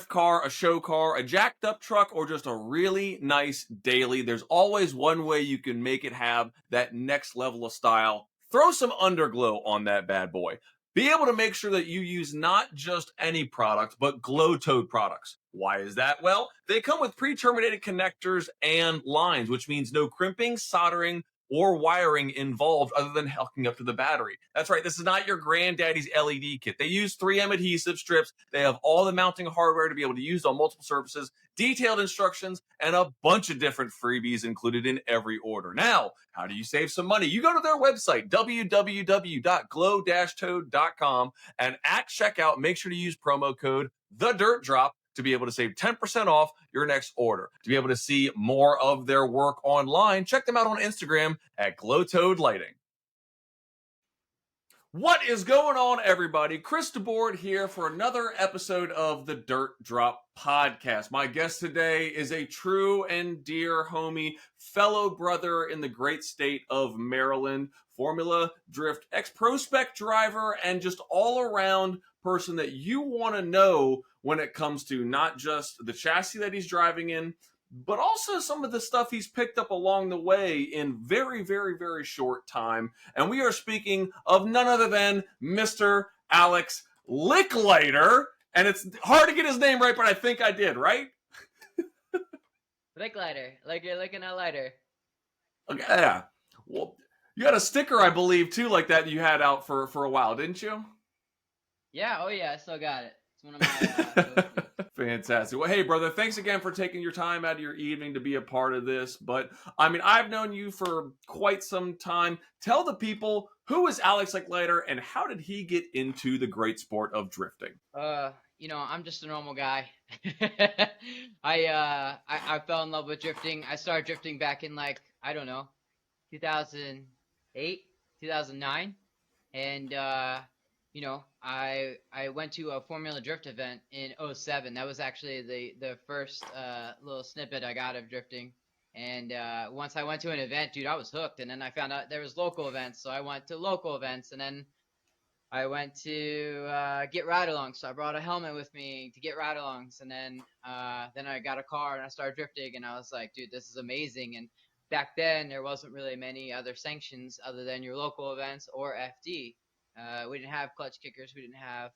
car, a show car, a jacked up truck, or just a really nice daily, there's always one way you can make it have that next level of style. Throw some underglow on that bad boy. Be able to make sure that you use not just any product, but glow-toed products. Why is that? Well, they come with pre-terminated connectors and lines, which means no crimping, soldering, or wiring involved other than hooking up to the battery. That's right, this is not your granddaddy's LED kit. They use 3M adhesive strips. They have all the mounting hardware to be able to use on multiple surfaces, detailed instructions, and a bunch of different freebies included in every order. Now, how do you save some money? You go to their website, www.glow-toad.com, and at checkout, make sure to use promo code THEDIRTDROP to be able to save 10% off your next order. To be able to see more of their work online, check them out on Instagram at GlowToad Lighting. What is going on, everybody? Chris DeBoard here for another episode of the Dirt Drop Podcast. My guest today is a true and dear homie, fellow brother in the great state of Maryland, Formula Drift ex-Pro Spec driver, and just all-around person that you want to know when it comes to not just the chassis that he's driving in, but also some of the stuff he's picked up along the way in very, very, very short time. And we are speaking of none other than Mr. Alex Lichliter. And it's hard to get his name right, but I think I did, right? Lichliter, like you're licking a lighter. Okay, yeah. Well, you had a sticker, I believe, too, like that you had out for a while, didn't you? Yeah, oh yeah, I still got it. It's one of my Fantastic. Well, hey, brother, thanks again for taking your time out of your evening to be a part of this. But, I mean, I've known you for quite some time. Tell the people, who is Alex Lichliter and how did he get into the great sport of drifting? I'm just a normal guy. I fell in love with drifting. I started drifting back in 2008, 2009. And I went to a Formula Drift event in 2007. That was actually the first little snippet I got of drifting. And once I went to an event, dude, I was hooked. And then I found out there was local events, so I went to local events. And then I went to get ride-alongs, so I brought a helmet with me to get ride-alongs. And then I got a car and I started drifting, and I was like, dude, this is amazing. And back then, there wasn't really many other sanctions other than your local events or FD. We didn't have clutch kickers. We didn't have,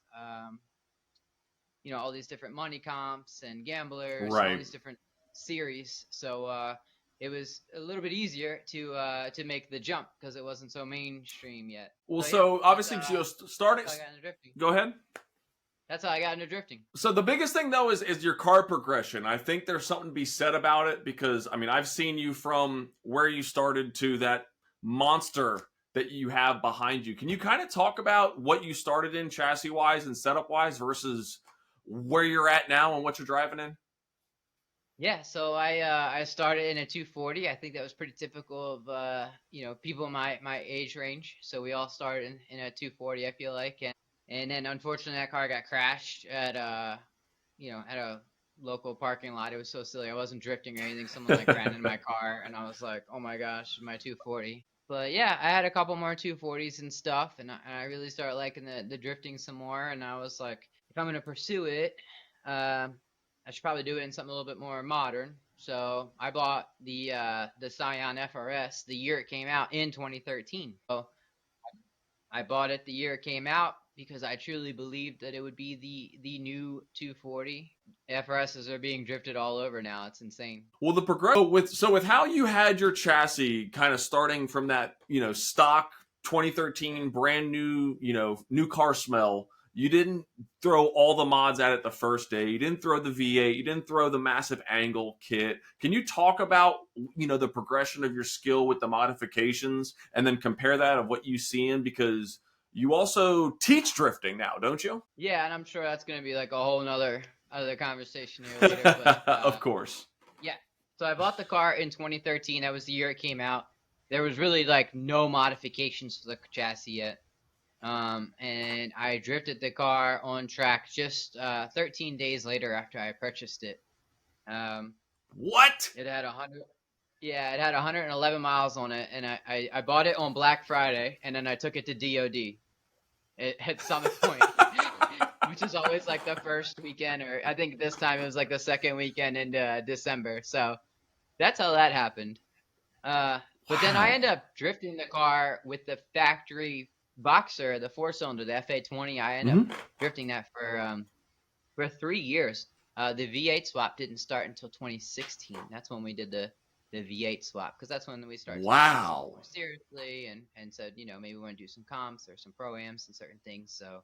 all these different money comps and gamblers, Right. all these different series. So it was a little bit easier to make the jump because it wasn't so mainstream yet. Well, So obviously, starting. that's how I got into drifting. Go ahead. That's how I got into drifting. So the biggest thing, though, is your car progression. I think there's something to be said about it because, I mean, I've seen you from where you started to that monster that you have behind you. Can you kind of talk about what you started in chassis-wise and setup-wise versus where you're at now and what you're driving in? Yeah, so I started in a 240. I think that was pretty typical of people in my age range. So we all started in a 240, I feel like, and then unfortunately that car got crashed at a local parking lot. It was so silly. I wasn't drifting or anything. Someone ran into my car, and I was like, oh my gosh, my 240. But yeah, I had a couple more 240s and stuff, and I really started liking the drifting some more. And I was like, if I'm gonna pursue it, I should probably do it in something a little bit more modern. So I bought the Scion FRS the year it came out in 2013. So I bought it the year it came out because I truly believed that it would be the new 240. FRSs are being drifted all over now. It's insane. Well, the progression with how you had your chassis kind of starting from that, stock 2013 brand new, new car smell. You didn't throw all the mods at it the first day. You didn't throw the V8. You didn't throw the massive angle kit. Can you talk about, the progression of your skill with the modifications and then compare that of what you see in, because you also teach drifting now, don't you? Yeah, and I'm sure that's going to be like a whole nother other conversation here later. But, of course. Yeah. So I bought the car in 2013. That was the year it came out. There was really no modifications to the chassis yet. And I drifted the car on track just 13 days later after I purchased it. What? It had 111 miles on it, and I bought it on Black Friday, and then I took it to DOD at Summit Point which is always like the first weekend, or I think this time it was like the second weekend in December. So that's how that happened. Uh, but then I Wow. ended up drifting the car with the factory Boxer, the four cylinder, the FA20. I ended up Hmm. drifting that for 3 years. The V8 swap didn't start until 2016. That's when we did the V8 swap, because that's when we started taking it a little Wow. more seriously and said, maybe we want to do some comps or some pro-ams and certain things. So,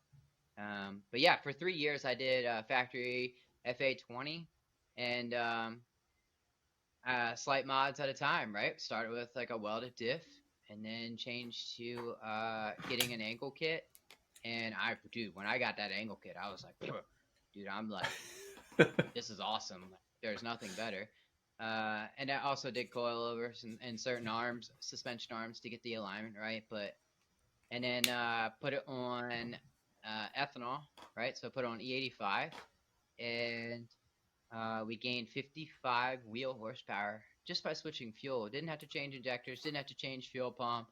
but yeah, for 3 years I did factory FA20 and slight mods at a time, right? Started with like a welded diff and then changed to getting an ankle kit. And dude, when I got that ankle kit, I was like, dude, I'm like, this is awesome. There's nothing better. And I also did coilovers and certain arms, suspension arms to get the alignment right. And then put it on ethanol, right? So I put it on E85 and we gained 55 wheel horsepower just by switching fuel. Didn't have to change injectors, didn't have to change fuel pump.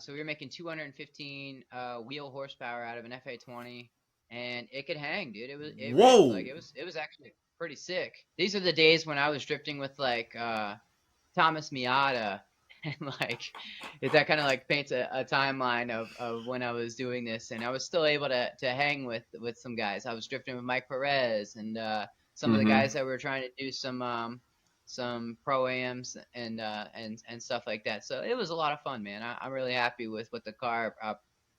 So we were making 215 wheel horsepower out of an FA20, and it could hang, dude. It ripped. Like Whoa. it was actually pretty sick. These are the days when I was drifting with like Thomas Miata, and like that kind of like paints a timeline of when I was doing this, and I was still able to hang with some guys. I was drifting with Mike Perez and some of the Hmm. guys that were trying to do some pro-ams and stuff like that. So it was a lot of fun, man. I'm really happy with what the car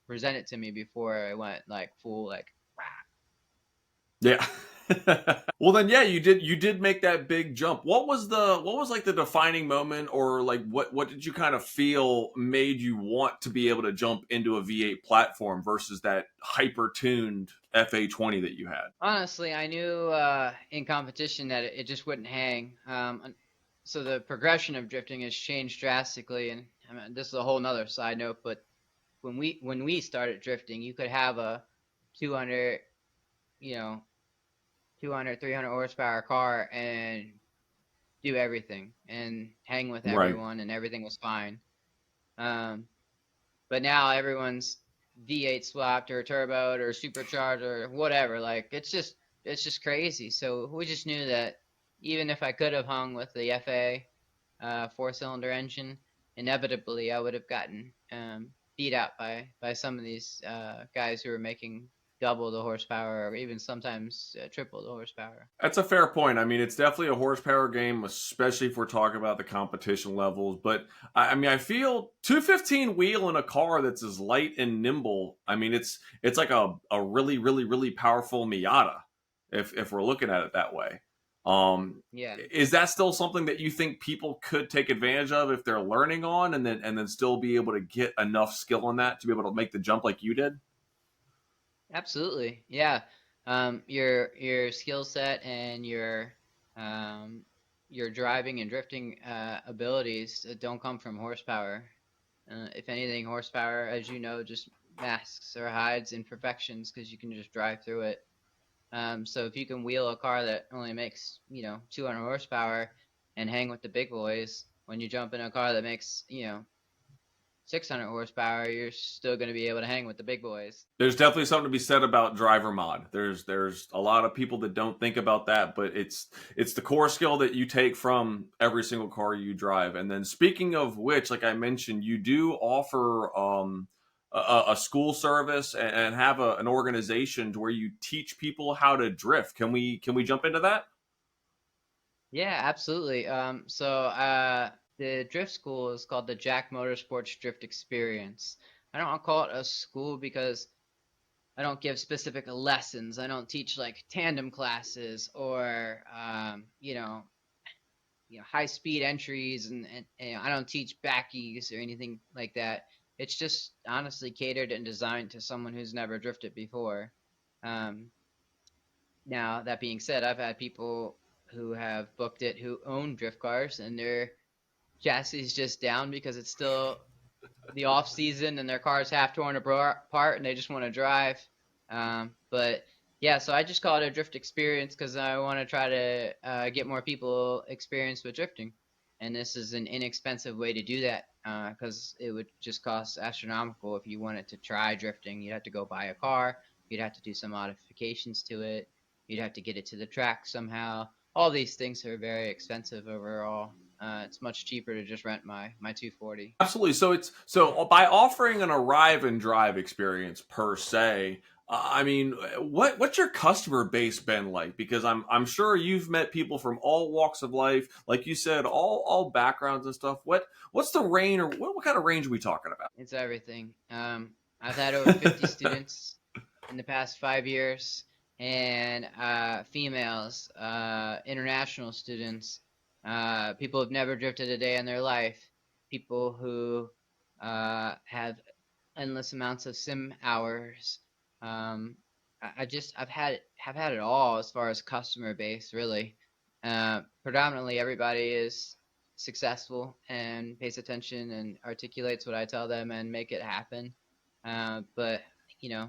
presented to me before I went like full like. Yeah. Well then, yeah, you did make that big jump. What was like the defining moment, or like what did you kind of feel made you want to be able to jump into a V8 platform versus that hyper tuned FA20 that you had? Honestly, I knew in competition that it just wouldn't hang. So the progression of drifting has changed drastically, and I mean, this is a whole nother side note. But when we started drifting, you could have a 200, you know, 200, 300 horsepower car and do everything and hang with Right. everyone, and everything was fine. Um, but now everyone's V8 swapped or turboed or supercharged or whatever. Like it's just crazy. So we just knew that even if I could have hung with the FA four-cylinder engine, inevitably I would have gotten beat out by some of these guys who were making double the horsepower or even sometimes triple the horsepower. That's a fair point. I mean, it's definitely a horsepower game, especially if we're talking about the competition levels. But I mean, I feel 215 wheel in a car that's as light and nimble. I mean, it's like a really, really, really powerful Miata, if we're looking at it that way. Yeah. Is that still something that you think people could take advantage of if they're learning on, and then still be able to get enough skill on that to be able to make the jump like you did? Absolutely. Yeah. Your skill set and um, your driving and drifting abilities don't come from horsepower. If anything, horsepower, as you know, just masks or hides imperfections because you can just drive through it. So if you can wheel a car that only makes 200 horsepower and hang with the big boys, when you jump in a car that makes 600 horsepower, you're still going to be able to hang with the big boys. There's definitely something to be said about driver mod. There's a lot of people that don't think about that, but it's the core skill that you take from every single car you drive. And then speaking of which, like I mentioned, you do offer a school service and have an organization to where you teach people how to drift. Can we jump into that? Yeah, absolutely. The drift school is called the JAC Motorsports Drift Experience. I don't call it a school because I don't give specific lessons. I don't teach like tandem classes or high speed entries and I don't teach backies or anything like that. It's just honestly catered and designed to someone who's never drifted before. Um, Now, that being said, I've had people who have booked it who own drift cars and their chassis is just down because it's still the off season and their car's half torn apart and they just want to drive. But yeah, so I just call it a drift experience because I want to try to get more people experience with drifting. And this is an inexpensive way to do that because it would just cost astronomical if you wanted to try drifting. You'd have to go buy a car, You'd have to do some modifications to it. You'd have to get it to the track somehow. All these things are very expensive overall. It's much cheaper to just rent my 240. Absolutely. So by offering an arrive and drive experience per se, I mean, what's your customer base been like? Because I'm sure you've met people from all walks of life, like you said, all backgrounds and stuff. What's the range, or what kind of range are we talking about? It's everything. I've had over 50 students in the past 5 years, and females, international students, people who've never drifted a day in their life, people who have endless amounts of sim hours. I've had it all as far as customer base, really. Predominantly, everybody is successful and pays attention and articulates what I tell them and make it happen. But you know,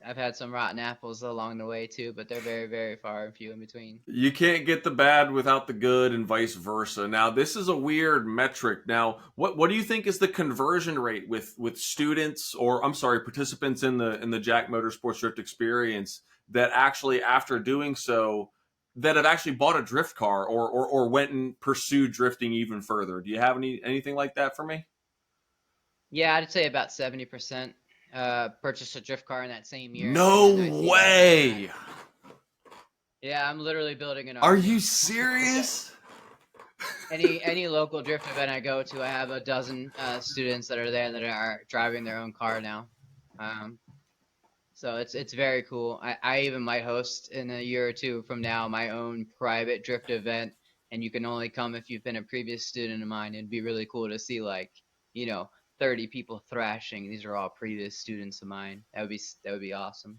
I've had some rotten apples along the way too, but they're very, very far and few in between. You can't get the bad without the good, and vice versa. Now, this is a weird metric. Now, what do you think is the conversion rate with students, or I'm sorry, participants in the JAC Motorsports Drift Experience that actually, after doing so, that have actually bought a drift car or went and pursued drifting even further? Do you have anything like that for me? Yeah, I'd say about 70% purchased a drift car in that same year, and No then I see that after that. way. Yeah, I'm literally building an Are you army. serious? Any local drift event I go to, I have a dozen students that are there that are driving their own car now. Um, so it's very cool. I even might host in a year or two from now my own private drift event, and you can only come if you've been a previous student of mine. It'd be really cool to see, like, you know, 30 people thrashing. These are all previous students of mine. That would be awesome.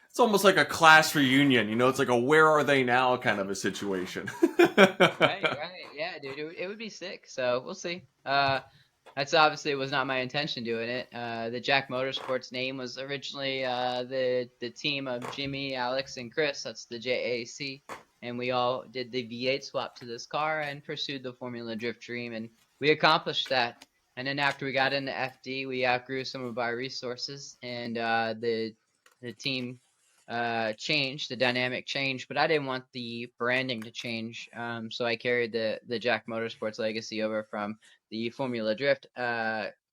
It's almost like a class reunion. It's like a where are they now kind of a situation. Right, right. Yeah, dude, it would be sick. So we'll see. That's obviously was not my intention doing it. The Jack Motorsports name was originally the team of Jimmy, Alex, and Chris. That's the JAC, and we all did the V8 swap to this car and pursued the Formula Drift dream, and we accomplished that. And then after we got into FD, we outgrew some of our resources, and the team changed, the dynamic changed, but I didn't want the branding to change. So I carried the Jack Motorsports legacy over from the Formula Drift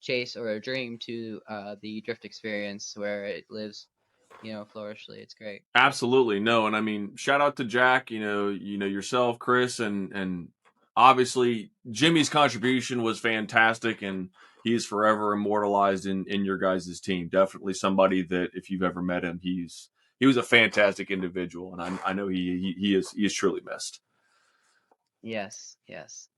chase or dream to the Drift Experience, where it lives, flourishly. It's great. Absolutely. No, and I mean, shout out to Jack, yourself, Chris, and obviously Jimmy's contribution was fantastic, and he's forever immortalized in your guys' team. Definitely somebody that if you've ever met him, he was a fantastic individual, and I know he is truly missed. Yes, yes,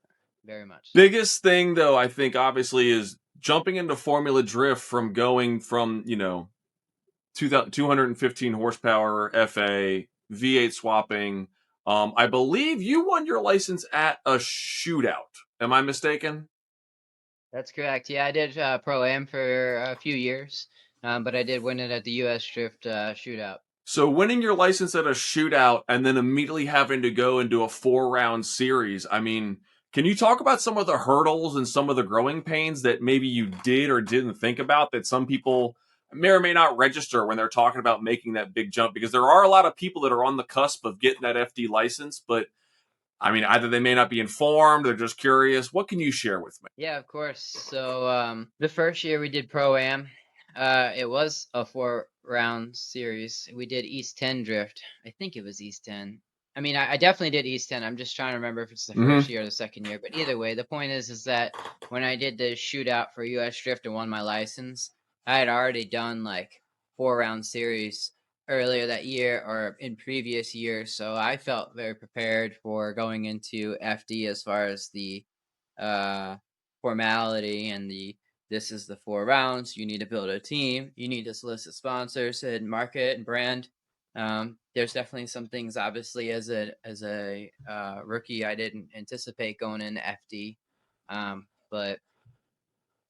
very much so. Biggest thing though, I think obviously is jumping into Formula Drift from going from 215 horsepower FA V8 swapping. I believe you won your license at a shootout. Am I mistaken? That's correct. Yeah, I did Pro Am for a few years, but I did win it at the U.S. Drift shootout. So winning your license at a shootout and then immediately having to go into a 4-round series. I mean, can you talk about some of the hurdles and some of the growing pains that maybe you did or didn't think about that some people may or may not register when they're talking about making that big jump? Because there are a lot of people that are on the cusp of getting that FD license, but I mean, either they may not be informed, they're just curious. What can you share with me? Yeah, of course. So the first year we did Pro Am, it was a 4-round series. We did East 10 Drift. I think it was East 10. I mean, I definitely did East 10. I'm just trying to remember if it's the Mm-hmm. first year or the second year. But either way, the point is that when I did the shootout for US Drift and won my license, I had already done like 4-round series earlier that year or in previous years. So I felt very prepared for going into FD as far as the uh, formality and the this is the 4 rounds. You need to build a team. You need to solicit sponsors and market and brand. There's definitely some things, obviously, as a rookie, I didn't anticipate going into FD. But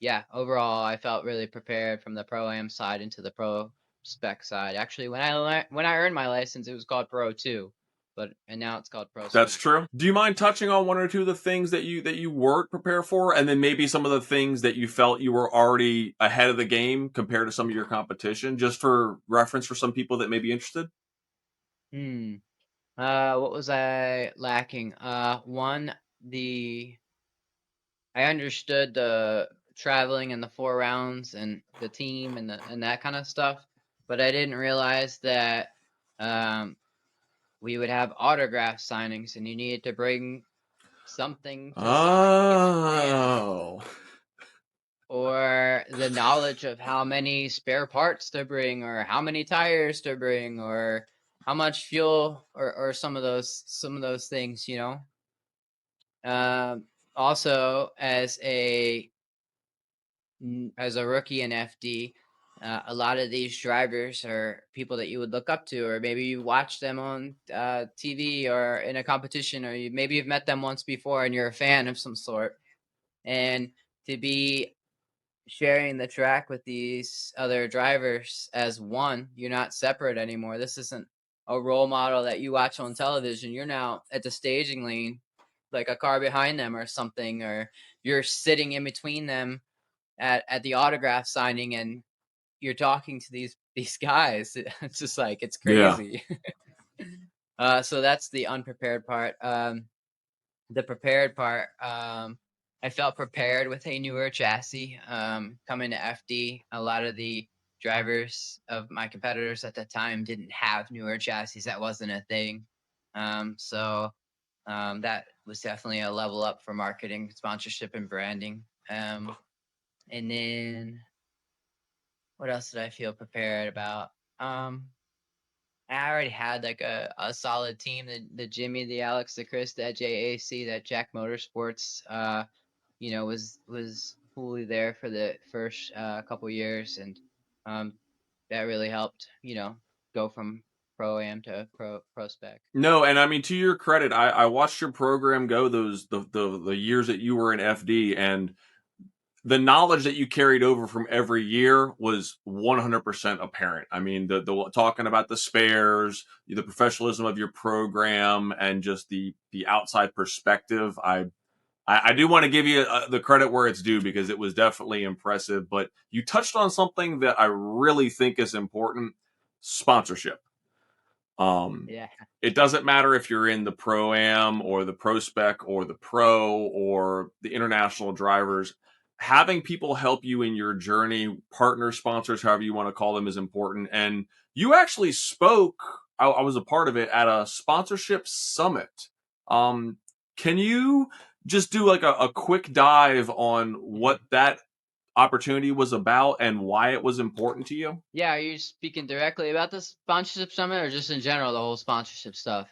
yeah, overall, I felt really prepared from the pro am side into the pro spec side. Actually, when I earned my license, it was called Pro 2, and now it's called pro That's spec. true. Do you mind touching on one or two of the things that you weren't prepared for, and then maybe some of the things that you felt you were already ahead of the game compared to some of your competition, just for reference for some people that may be interested? Hmm. What was I lacking? One, the I understood the traveling and the 4 rounds and the team and that kind of stuff, but I didn't realize that um we would have autograph signings and you needed to bring something to sign in advance, Oh, or the knowledge of how many spare parts to bring or how many tires to bring or how much fuel or some of those things, um also as a rookie in FD, a lot of these drivers are people that you would look up to, or maybe you watch them on TV or in a competition, or maybe you've met them once before and you're a fan of some sort. And to be sharing the track with these other drivers as one, you're not separate anymore. This isn't a role model that you watch on television. You're now at the staging lane, like a car behind them or something, or you're sitting in between them at the autograph signing and you're talking to these guys. It's just like it's yeah. crazy. So that's the unprepared part. The prepared part, I felt prepared with a newer chassis. Coming to FD, a lot of the drivers of my competitors at the time didn't have newer chassis. That wasn't a thing. So that was definitely a level up for marketing, sponsorship, and branding. And then what else did I feel prepared about? Um, I already had like a solid team. The Jimmy, the Alex, the Chris, that JAC, that Jack Motorsports. Was fully there for the first couple years, and um, that really helped. Go from pro am to pro spec. No, and I mean, to your credit, I watched your program go those the years that you were in FD, and the knowledge that you carried over from every year was 100% apparent. I mean, the talking about the spares, the professionalism of your program, and just the outside perspective. I do want to give you the credit where it's due, because it was definitely impressive. But you touched on something that I really think is important: sponsorship. Um, Yeah, it doesn't matter if you're in the pro am or the pro spec or the pro or the international drivers. Having people help you in your journey, partner sponsors, however you want to call them, is important. And you actually spoke. I was a part of it at a sponsorship summit. Um, can you just do like a quick dive on what that opportunity was about and why it was important to you? yeah. Are you speaking directly about the sponsorship summit, or just in general the whole sponsorship stuff?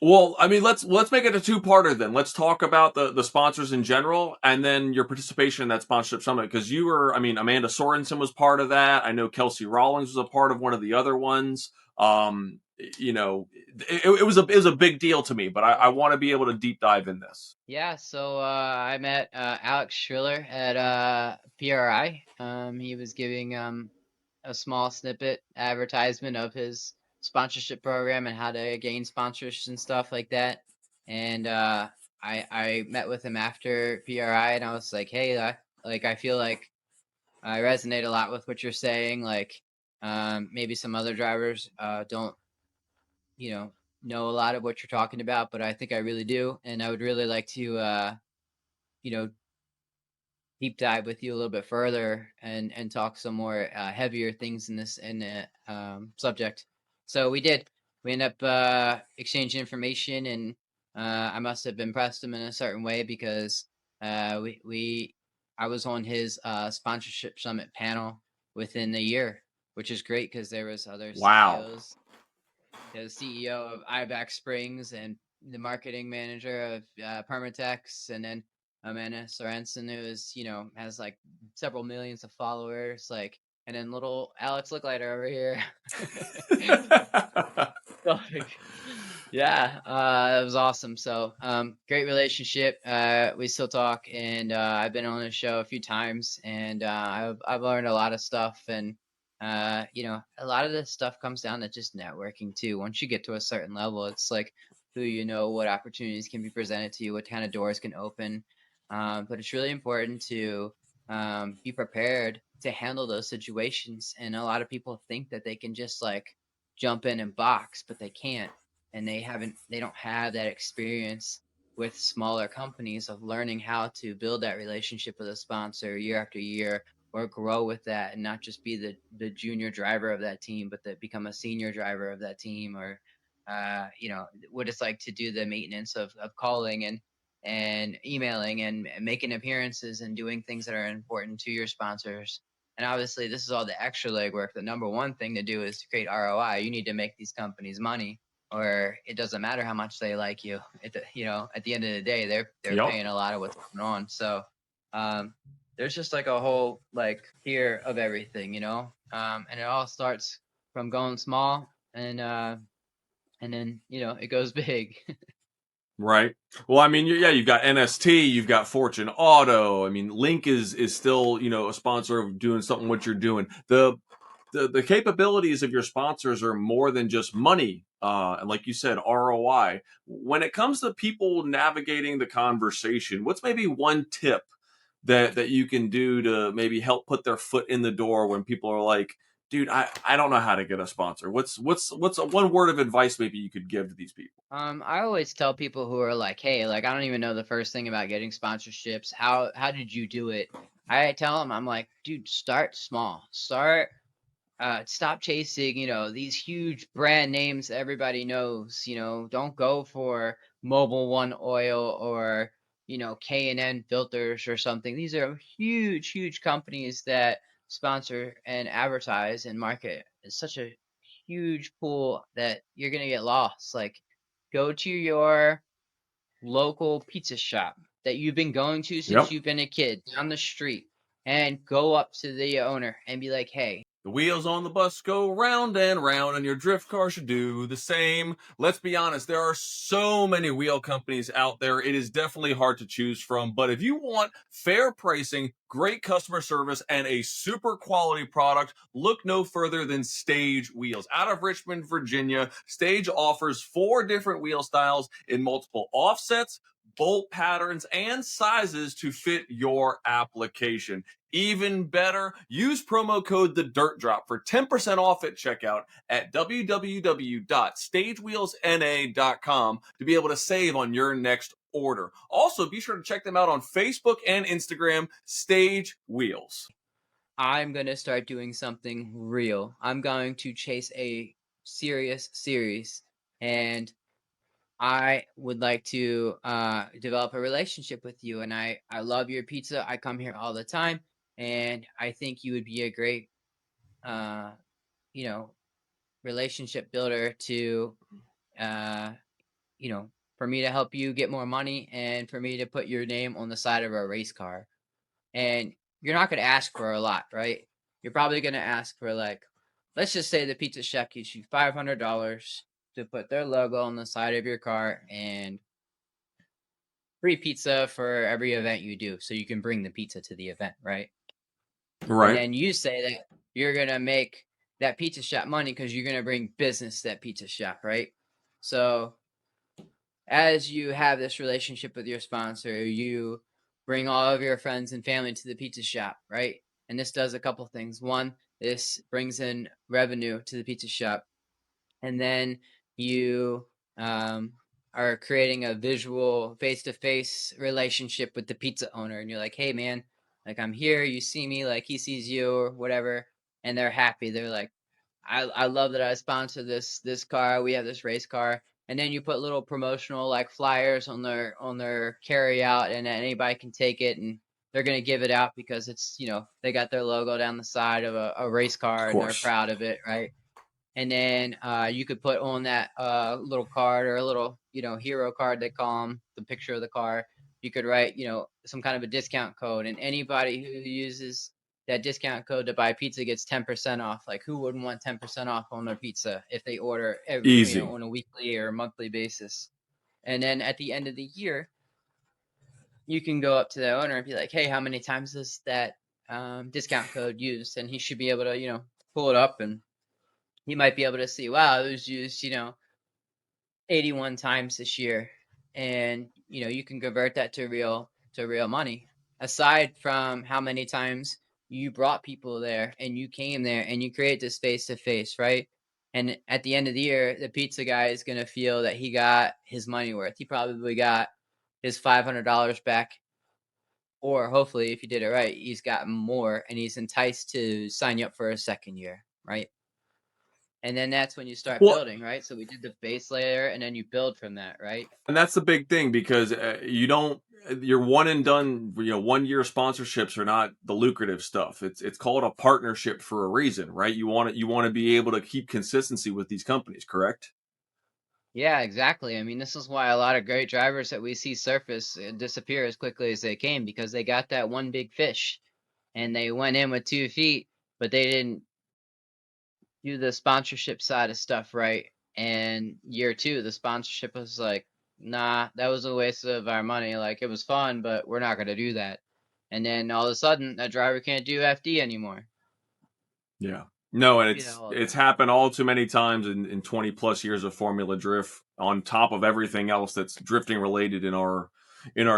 Well, I mean, let's make it a two-parter then. Let's talk about the sponsors in general, and then your participation in that sponsorship summit. Because you were, I mean, Amanda Sorensen was part of that. I know Kelsey Rawlings was a part of one of the other ones. Um, it was a big deal to me, but I want to be able to deep dive in this. Yeah, so I met Alex Schiller at PRI. He was giving a small snippet advertisement of his sponsorship program and how to gain sponsors and stuff like that. And I met with him after PRI, and I was like, hey, I feel like I resonate a lot with what you're saying. Like, maybe some other drivers don't, you know a lot of what you're talking about, but I think I really do, and I would really like to, you know, deep dive with you a little bit further and talk some more heavier things in the subject. So we did. We ended up exchanging information, and I must have impressed him in a certain way because we I was on his sponsorship summit panel within a year, which is great because there was other Wow. CEOs, the CEO of IBAC Springs and the marketing manager of Permatex, and then Amanda Sorensen, who is, has like several millions of followers, like, and then little Alex Lichliter over here. Like, yeah, it was awesome. So, great relationship. We still talk, and I've been on the show a few times, and I've learned a lot of stuff, and A lot of this stuff comes down to just networking too. Once you get to a certain level, it's like who you know, what opportunities can be presented to you, what kind of doors can open. But it's really important to be prepared to handle those situations. And a lot of people think that they can just like jump in and box, but they can't. And they don't have that experience with smaller companies of learning how to build that relationship with a sponsor year after year, or grow with that and not just be the junior driver of that team, but to become a senior driver of that team, or what it's like to do the maintenance of calling and emailing and making appearances and doing things that are important to your sponsors. And obviously this is all the extra legwork. The number one thing to do is to create ROI. You need to make these companies money, or it doesn't matter how much they like you. At the end of the day, they're Yep. paying a lot of what's going on. So um, there's just like a whole like tier of everything, and it all starts from going small, and then it goes big. Right. Well, I mean, yeah, you've got NST, you've got Fortune Auto. I mean, Link is still, a sponsor of doing something what you're doing. The capabilities of your sponsors are more than just money. And like you said, ROI. When it comes to people navigating the conversation, what's maybe one tip that you can do to maybe help put their foot in the door when people are like, dude, I don't know how to get a sponsor. What's a one word of advice maybe you could give to these people? I always tell people who are like, "Hey, like I don't even know the first thing about getting sponsorships. How did you do it?" I tell them, I'm like, "Dude, start small. Stop chasing, these huge brand names that everybody knows. Don't go for Mobile One Oil or, K&N filters or something. These are huge, huge companies that sponsor and advertise and market. It's such a huge pool that you're going to get lost. Like, go to your local pizza shop that you've been going to since Yep. you've been a kid down the street, and go up to the owner and be like, "Hey, The wheels on the bus go round and round, and your drift car should do the same." Let's be honest, there are so many wheel companies out there. It is definitely hard to choose from. But if you want fair pricing, great customer service, and a super quality product, look no further than Stage Wheels. Out of Richmond, Virginia, Stage offers 4 different wheel styles in multiple offsets, bolt patterns, and sizes to fit your application. Even better, use promo code The Dirt Drop for 10% off at checkout at www.stagewheelsna.com to be able to save on your next order. Also, be sure to check them out on Facebook and Instagram, Stage Wheels. I'm going to start doing something real. I'm going to chase a serious series, and I would like to develop a relationship with you. And I love your pizza. I come here all the time, and I think you would be a great, uh, you know, relationship builder to, uh, for me to help you get more money and for me to put your name on the side of a race car. And you're not going to ask for a lot, right? You're probably going to ask for like, let's just say the pizza chef gives you $500 to put their logo on the side of your car, and free pizza for every event you do, so you can bring the pizza to the event, right? And Right. then you say that you're going to make that pizza shop money because you're going to bring business to that pizza shop, right? So as you have this relationship with your sponsor, you bring all of your friends and family to the pizza shop, right? And this does a couple things. One, this brings in revenue to the pizza shop. And then you are creating a visual face-to-face relationship with the pizza owner. And you're like, "Hey, man, like I'm here. You see me, like he sees you, or whatever." And they're happy. They're like, I love that I sponsor this car. We have this race car." And then you put little promotional like flyers on their carry out, and anybody can take it, and they're gonna give it out because it's they got their logo down the side of a race Of car and they're course. proud of it, right? And then you could put on that little card, or a little hero card they call them, the picture of the car. You could write some kind of a discount code, and anybody who uses that discount code to buy pizza gets 10% off. Like, who wouldn't want 10% off on their pizza if they order Easy. on a weekly or monthly basis? And then at the end of the year, you can go up to the owner and be like, "Hey, how many times is that discount code used?" And he should be able to pull it up, and you might be able to see, wow, it was used, 81 times this year, and you can convert that to real money. Aside from how many times you brought people there and you came there and you create this face to face, right? And at the end of the year, the pizza guy is going to feel that he got his money worth. He probably got his $500 back, or hopefully, if you did it right, he's got more, and he's enticed to sign you up for a second year, right? And then that's when you start Well, building, right? So we did the base layer, and then you build from that, right? and that's the big thing because you don't your one and done 1 year sponsorships are not the lucrative stuff. It's called a partnership for a reason, right? You want to be able to keep consistency with these companies, correct? Yeah, exactly. I mean, this is why a lot of great drivers that we see surface disappear as quickly as they came, because they got that one big fish and they went in with 2 feet, but they didn't do the sponsorship side of stuff right. And year two, the sponsorship was like, nah, that was a waste of our money. Like, it was fun, but we're not going to do that. And then all of a sudden, that driver can't do FD anymore. Yeah. No, and See that all the it's time. happened all too many times in 20 plus years of Formula Drift on top of everything else that's drifting related in our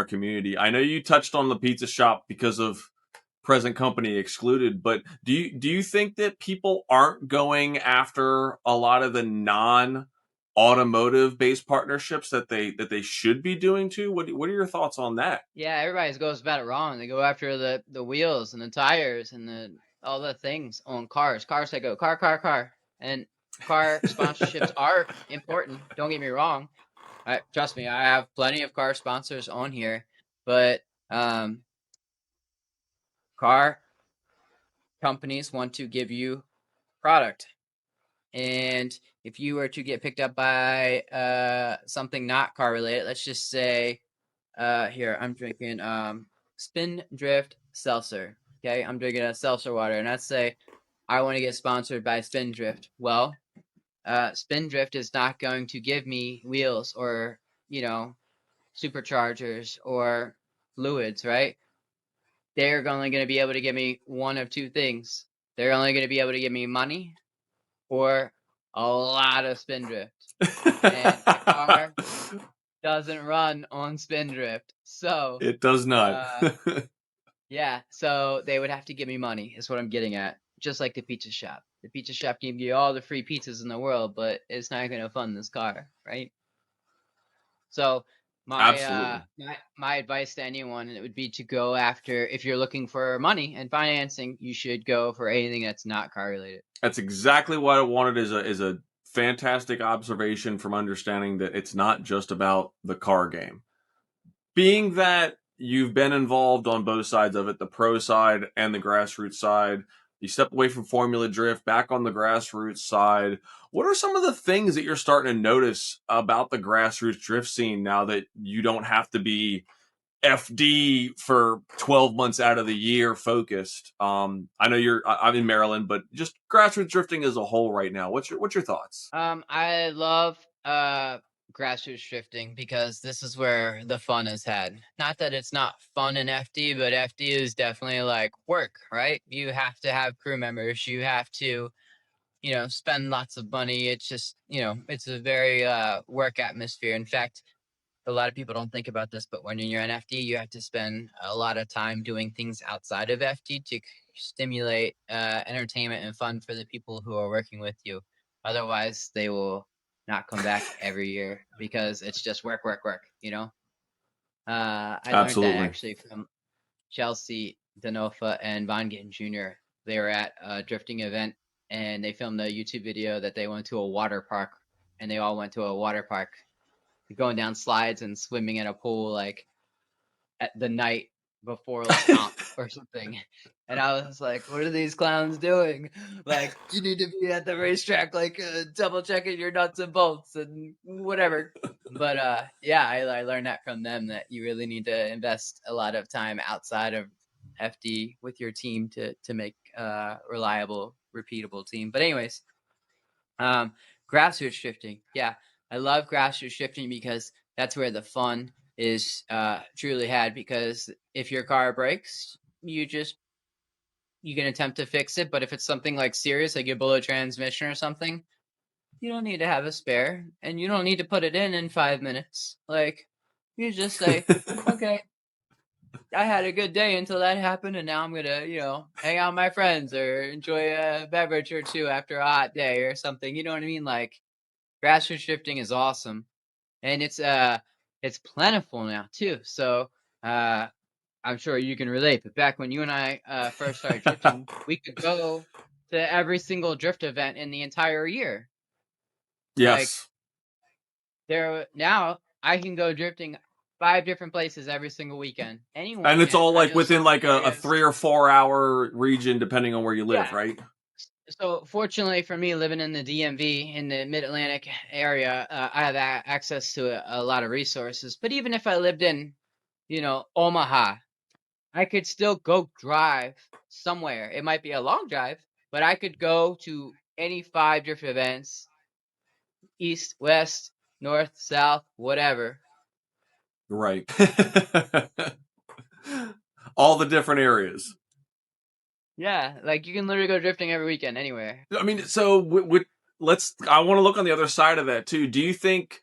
community. I know you touched on the pizza shop because of present company excluded, but do you think that people aren't going after a lot of the non automotive based partnerships that they should be doing too? What are your thoughts on that? Yeah, everybody goes about it wrong. They go after the wheels and the tires and the all the things on cars. Cars that go car, car, car. And car sponsorships are important. Don't get me wrong. Trust me, I have plenty of car sponsors on here, but car companies want to give you product. And if you were to get picked up by something not car related, let's just say here I'm drinking Spin Drift Seltzer. Okay, I'm drinking a seltzer water, and let's say I want to get sponsored by Spin Drift. Well, Spin Drift is not going to give me wheels or superchargers or fluids, right? They're only going to be able to give me one of two things. They're only going to be able to give me money or a lot of Spindrift. And my car doesn't run on Spindrift. So, It does not. yeah, so they would have to give me money, is what I'm getting at. Just like the pizza shop. The pizza shop can give you all the free pizzas in the world, but it's not going to fund this car, right? So my Absolutely. my advice to anyone, it would be to go after, if you're looking for money and financing, you should go for anything that's not car related. That's exactly what I wanted is a fantastic observation from understanding that it's not just about the car game. Being that you've been involved on both sides of it, the pro side and the grassroots side, you step away from Formula Drift, back on the grassroots side. What are some of the things that you're starting to notice about the grassroots drift scene now that you don't have to be FD for 12 months out of the year focused? I know I'm in Maryland, but just grassroots drifting as a whole right now. What's your thoughts? I love grassroots drifting because this is where the fun is had. Not that it's not fun in FD, but FD is definitely like work, right? You have to have crew members. You have to, spend lots of money. It's just, it's a very work atmosphere. In fact, a lot of people don't think about this, but when you're in FD, you have to spend a lot of time doing things outside of FD to stimulate entertainment and fun for the people who are working with you. Otherwise, they will not come back every year because it's just work, work, work. I learned that Absolutely. actually from Chelsea Denofa and Von Gittin Jr. They were at a drifting event and they filmed a YouTube video that they went to a water park, and they all went to a water park going down slides and swimming in a pool like at the night before like comp or something. And I was like, what are these clowns doing? Like, you need to be at the racetrack, like double checking your nuts and bolts and whatever. But yeah, I learned that from them, that you really need to invest a lot of time outside of FD with your team to make reliable, repeatable team. But anyways, um, grassroots shifting. Yeah, I love grassroots shifting because that's where the fun is truly had. Because if your car breaks, you just you can attempt to fix it. But if it's something like serious, like you blow a transmission or something, you don't need to have a spare, and you don't need to put it in 5 minutes. Like, you just say, okay, I had a good day until that happened, and now I'm gonna, hang out with my friends or enjoy a beverage or two after a hot day or something. You know what I mean? Like, grassroots drifting is awesome, and it's plentiful now too. So uh, I'm sure you can relate. But back when you and I first started drifting, we could go to every single drift event in the entire year. Like, Yes. there now, I can go drifting 5 different places every single weekend. Anyone And it's can. all I like know within some like a areas. 3 or 4 hour region, depending on where you live, Yeah. right? So fortunately for me, living in the DMV in the Mid Atlantic area, I have access to a lot of resources. But even if I lived in, Omaha, I could still go drive somewhere. It might be a long drive, but I could go to any 5 different events, east, west, north, south, whatever. Right. All the different areas. Yeah, like you can literally go drifting every weekend anywhere. I mean, so I want to look on the other side of that too. Do you think,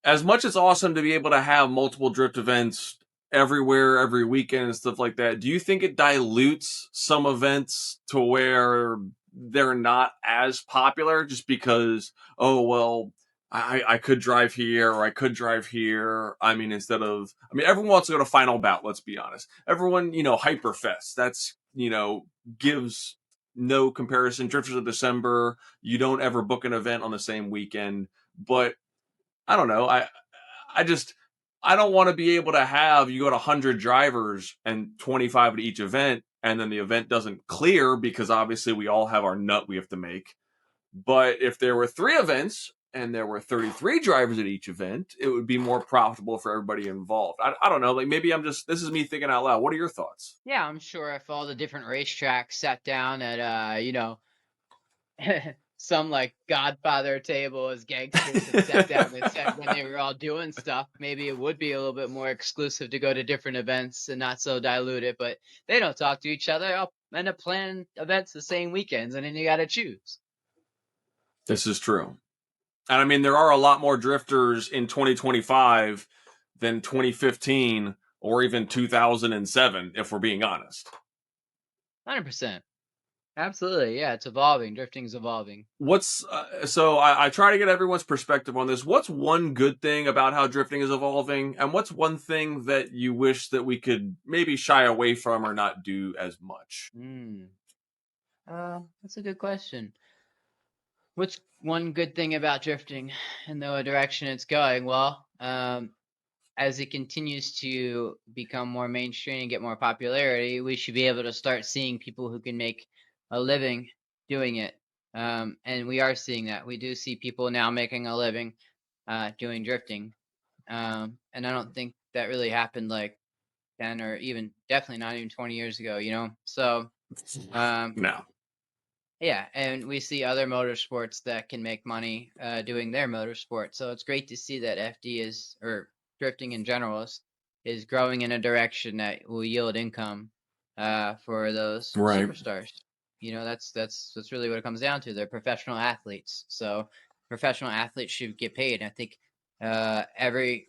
as much as awesome to be able to have multiple drift events everywhere, every weekend and stuff like that, do you think it dilutes some events to where they're not as popular just because, oh, well, I could drive here or I could drive here. I mean, everyone wants to go to Final Bout, let's be honest. Everyone, Hyperfest, that's, gives no comparison. Drifters of December, you don't ever book an event on the same weekend. But I don't know. I just I don't want to be able to have you go to 100 drivers and 25 at each event, and then the event doesn't clear because obviously we all have our nut we have to make. But if there were 3 events and there were 33 drivers at each event, it would be more profitable for everybody involved. I don't know. Like, maybe this is me thinking out loud. What are your thoughts? Yeah, I'm sure if all the different racetracks sat down at some like Godfather table as gangsters and sat down and said when they were all doing stuff, maybe it would be a little bit more exclusive to go to different events and not so diluted. But they don't talk to each other. I'll end up planning events the same weekends, and then you got to choose. This is true. And I mean, there are a lot more drifters in 2025 than 2015 or even 2007, if we're being honest. 100%. Absolutely. Yeah, it's evolving. Drifting's evolving. So I try to get everyone's perspective on this. What's one good thing about how drifting is evolving, and what's one thing that you wish that we could maybe shy away from or not do as much? Hmm. That's a good question. What's one good thing about drifting and the direction it's going? Well, as it continues to become more mainstream and get more popularity, we should be able to start seeing people who can make a living doing it. And we are seeing that. We do see people now making a living doing drifting. And I don't think that really happened like 10 or even definitely not even 20 years ago. So, um, No. yeah, and we see other motorsports that can make money doing their motorsport. So it's great to see that FD or drifting in general is growing in a direction that will yield income for those Right. superstars. That's really what it comes down to. They're professional athletes, so professional athletes should get paid. I think every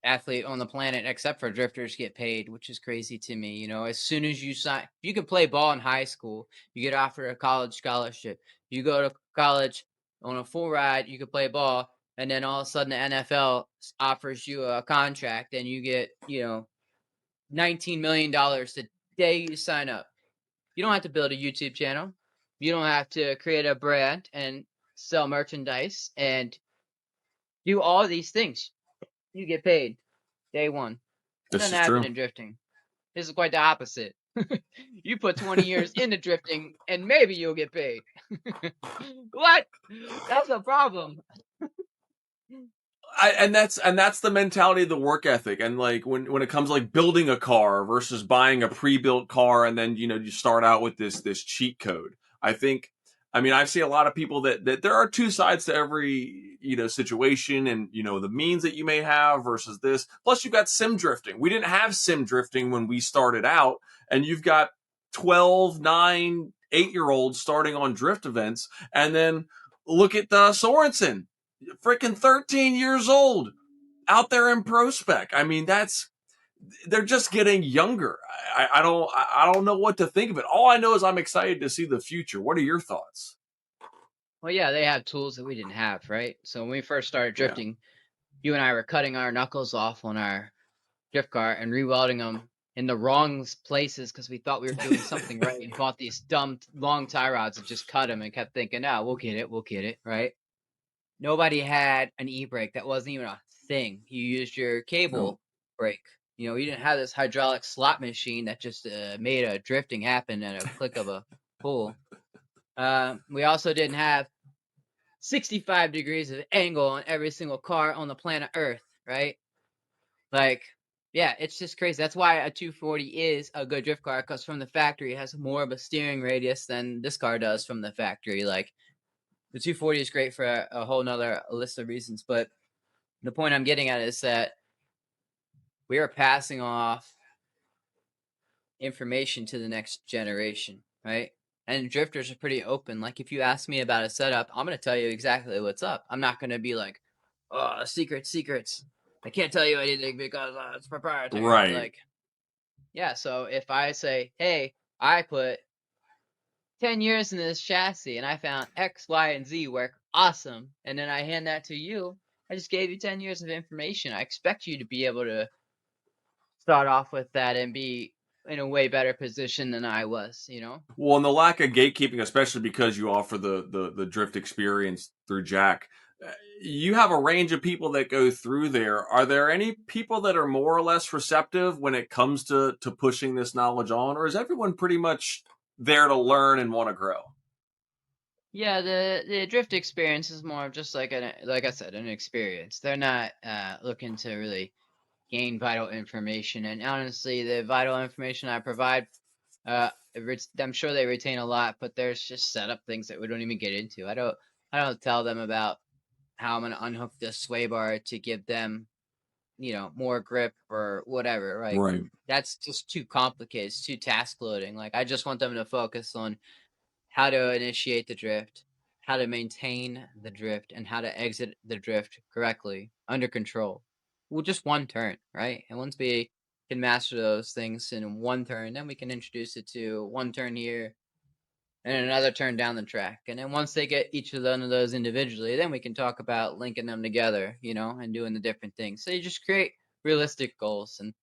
athlete on the planet except for drifters get paid, which is crazy to me. As soon as you sign, you can play ball in high school, you get offered a college scholarship. You go to college on a full ride, you can play ball, and then all of a sudden the NFL offers you a contract and you get, $19 million the day you sign up. You don't have to build a YouTube channel. You don't have to create a brand and sell merchandise and do all these things. You get paid day one. This Doesn't is happen true. in drifting. This is quite the opposite. You put 20 years into drifting and maybe you'll get paid. What? That's a problem. And that's the mentality of the work ethic. And like when it comes like building a car versus buying a pre-built car, and then you start out with this cheat code. I see a lot of people that there are two sides to every situation, and the means that you may have versus this. Plus, you've got sim drifting. We didn't have sim drifting when we started out, and you've got 12, 9, 8 year olds starting on drift events. And then look at Sorensen, freaking 13 years old out there in pro spec. I mean, they're just getting younger. I don't know what to think of it. All I know is I'm excited to see the future. What are your thoughts? Well, yeah, they have tools that we didn't have, right? So when we first started Yeah. drifting, you and I were cutting our knuckles off on our drift car and rewelding them in the wrong places because we thought we were doing something right and bought these dumb long tie rods and just cut them and kept thinking, "Oh, we'll get it," right? Nobody had an e-brake. That wasn't even a thing. You used your No. cable brake. You didn't have this hydraulic slot machine that just made a drifting happen at a click of a pull. We also didn't have 65 degrees of angle on every single car on the planet Earth, right? Like, yeah, it's just crazy. That's why a 240 is a good drift car because from the factory it has more of a steering radius than this car does from the factory. Like, the 240 is great for a whole nother list of reasons. But the point I'm getting at is that we are passing off information to the next generation, right? And drifters are pretty open. Like, if you ask me about a setup, I'm going to tell you exactly what's up. I'm not going to be like, oh, secrets. I can't tell you anything because it's proprietary. Right. Like, yeah. So if I say, hey, I put 10 years in this chassis and I found X, Y, and Z work awesome, and then I hand that to you, I just gave you 10 years of information. I expect you to be able to start off with that and be in a way better position than I was. Well, and the lack of gatekeeping, especially because you offer the drift experience through Jack, you have a range of people that go through there. Are there any people that are more or less receptive when it comes to pushing this knowledge on, or is everyone pretty much there to learn and want to grow? Yeah, the drift experience is more of just like I said, an experience. They're not looking to really gain vital information. And honestly, the vital information I provide, I'm sure they retain a lot, but there's just setup things that we don't even get into. I don't tell them about how I'm going to unhook the sway bar to give them, more grip or whatever. Right? Right. That's just too complicated. It's too task loading. Like, I just want them to focus on how to initiate the drift, how to maintain the drift, and how to exit the drift correctly under control. Well, just one turn, right? And once we can master those things in one turn, then we can introduce it to one turn here and another turn down the track. And then once they get each of one of those individually, then we can talk about linking them together, and doing the different things. So you just create realistic goals, and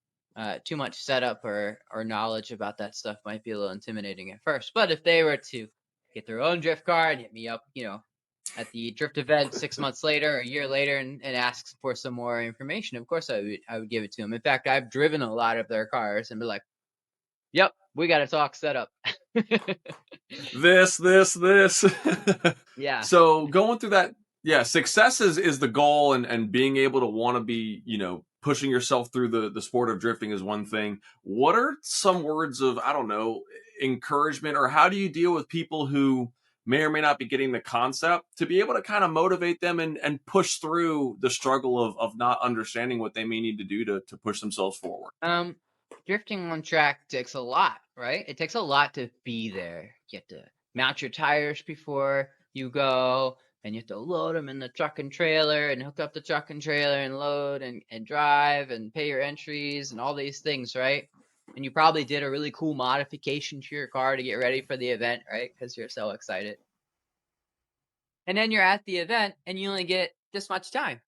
too much setup or knowledge about that stuff might be a little intimidating at first. But if they were to get their own drift car and hit me up, at the drift event 6 months later or a year later and ask for some more information, of course I would give it to them. In fact, I've driven a lot of their cars and be like, "Yep, we got to talk setup." This. Yeah. So going through that, yeah, success is the goal, and being able to want to be, pushing yourself through the sport of drifting is one thing. What are some words of, I don't know, encouragement, or how do you deal with people who may or may not be getting the concept to be able to kind of motivate them and push through the struggle of not understanding what they may need to do to push themselves forward? Um, Drifting on track takes a lot, right? It takes a lot to be there. You have to mount your tires before you go, and you have to load them in the truck and trailer, and hook up the truck and trailer, and load and drive, and pay your entries, and all these things, right? And you probably did a really cool modification to your car to get ready for the event, right? Because you're so excited. And then you're at the event, and you only get this much time,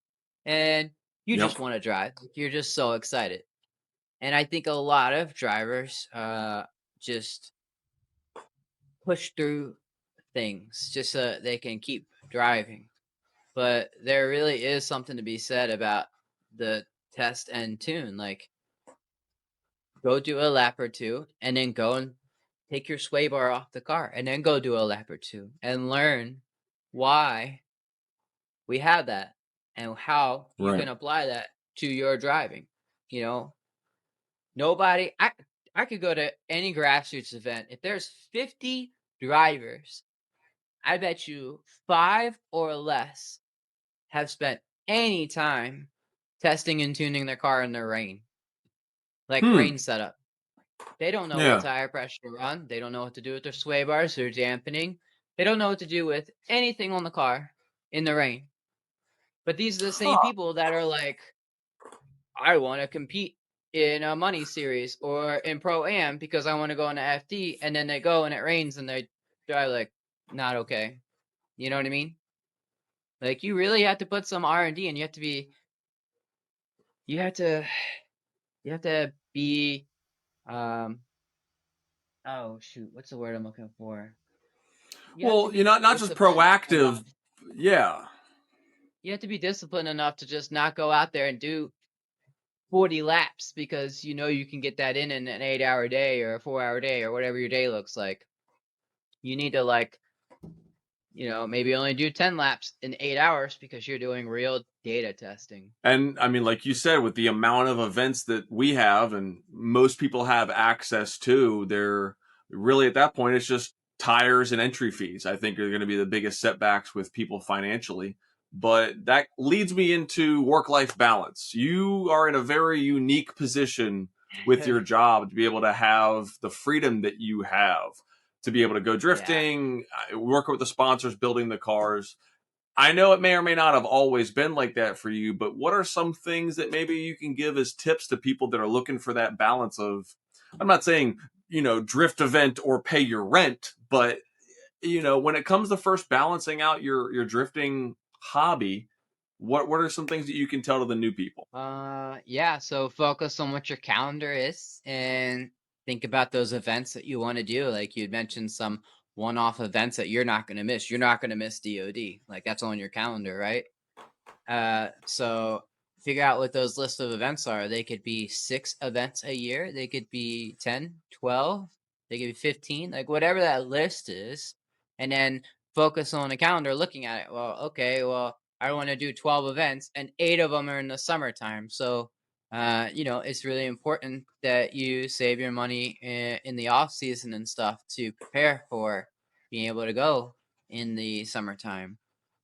and you Yep. just want to drive. You're just so excited. And I think a lot of drivers just push through things just so they can keep driving. But there really is something to be said about the test and tune. Like, go do a lap or two and then go and take your sway bar off the car and then go do a lap or two and learn why we have that and how you Right. can apply that to your driving. You know, Nobody I could go to any grassroots event. If there's 50 drivers, I bet you 5 or less have spent any time testing and tuning their car in the rain. Like Hmm. rain setup. They don't know what Yeah. tire pressure to run. They don't know what to do with their sway bars, their dampening. They don't know what to do with anything on the car in the rain. But these are the same Huh. people that are like, I want to compete in a money series or in pro am because I want to go into FD, and then they go and it rains and they drive like not okay. You know what I mean? Like you really have to put some R&D, and you have to you have to be um oh shoot, what's the word I'm looking for? You have to Well, you're be not just disciplined proactive. enough. Yeah. You have to be disciplined enough to just not go out there and do 40 laps because you know you can get that in an 8-hour day or a 4-hour day or whatever your day looks like. You need to like, maybe only do 10 laps in 8 hours because you're doing real data testing. And I mean, like you said, with the amount of events that we have and most people have access to, they're really at that point, it's just tires and entry fees, I think, are going to be the biggest setbacks with people financially. But that leads me into work life balance. You are in a very unique position with your job to be able to have the freedom that you have to be able to go Yeah. drifting, work with the sponsors, building the cars. I know it may or may not have always been like that for you, but what are some things that maybe you can give as tips to people that are looking for that balance of, I'm not saying, drift event or pay your rent, but, when it comes to first balancing out your drifting hobby, what are some things that you can tell to the new people? Yeah, so focus on what your calendar is and think about those events that you want to do. Like you'd mentioned some one-off events that you're not going to miss. You're not going to miss DOD. Like that's on your calendar, right? So figure out what those list of events are. They could be 6 events a year. They could be 10, 12. They could be 15, like whatever that list is. And then focus on the calendar looking at it. Well, okay, well, I want to do 12 events and 8 of them are in the summertime. So, it's really important that you save your money in the off season and stuff to prepare for being able to go in the summertime.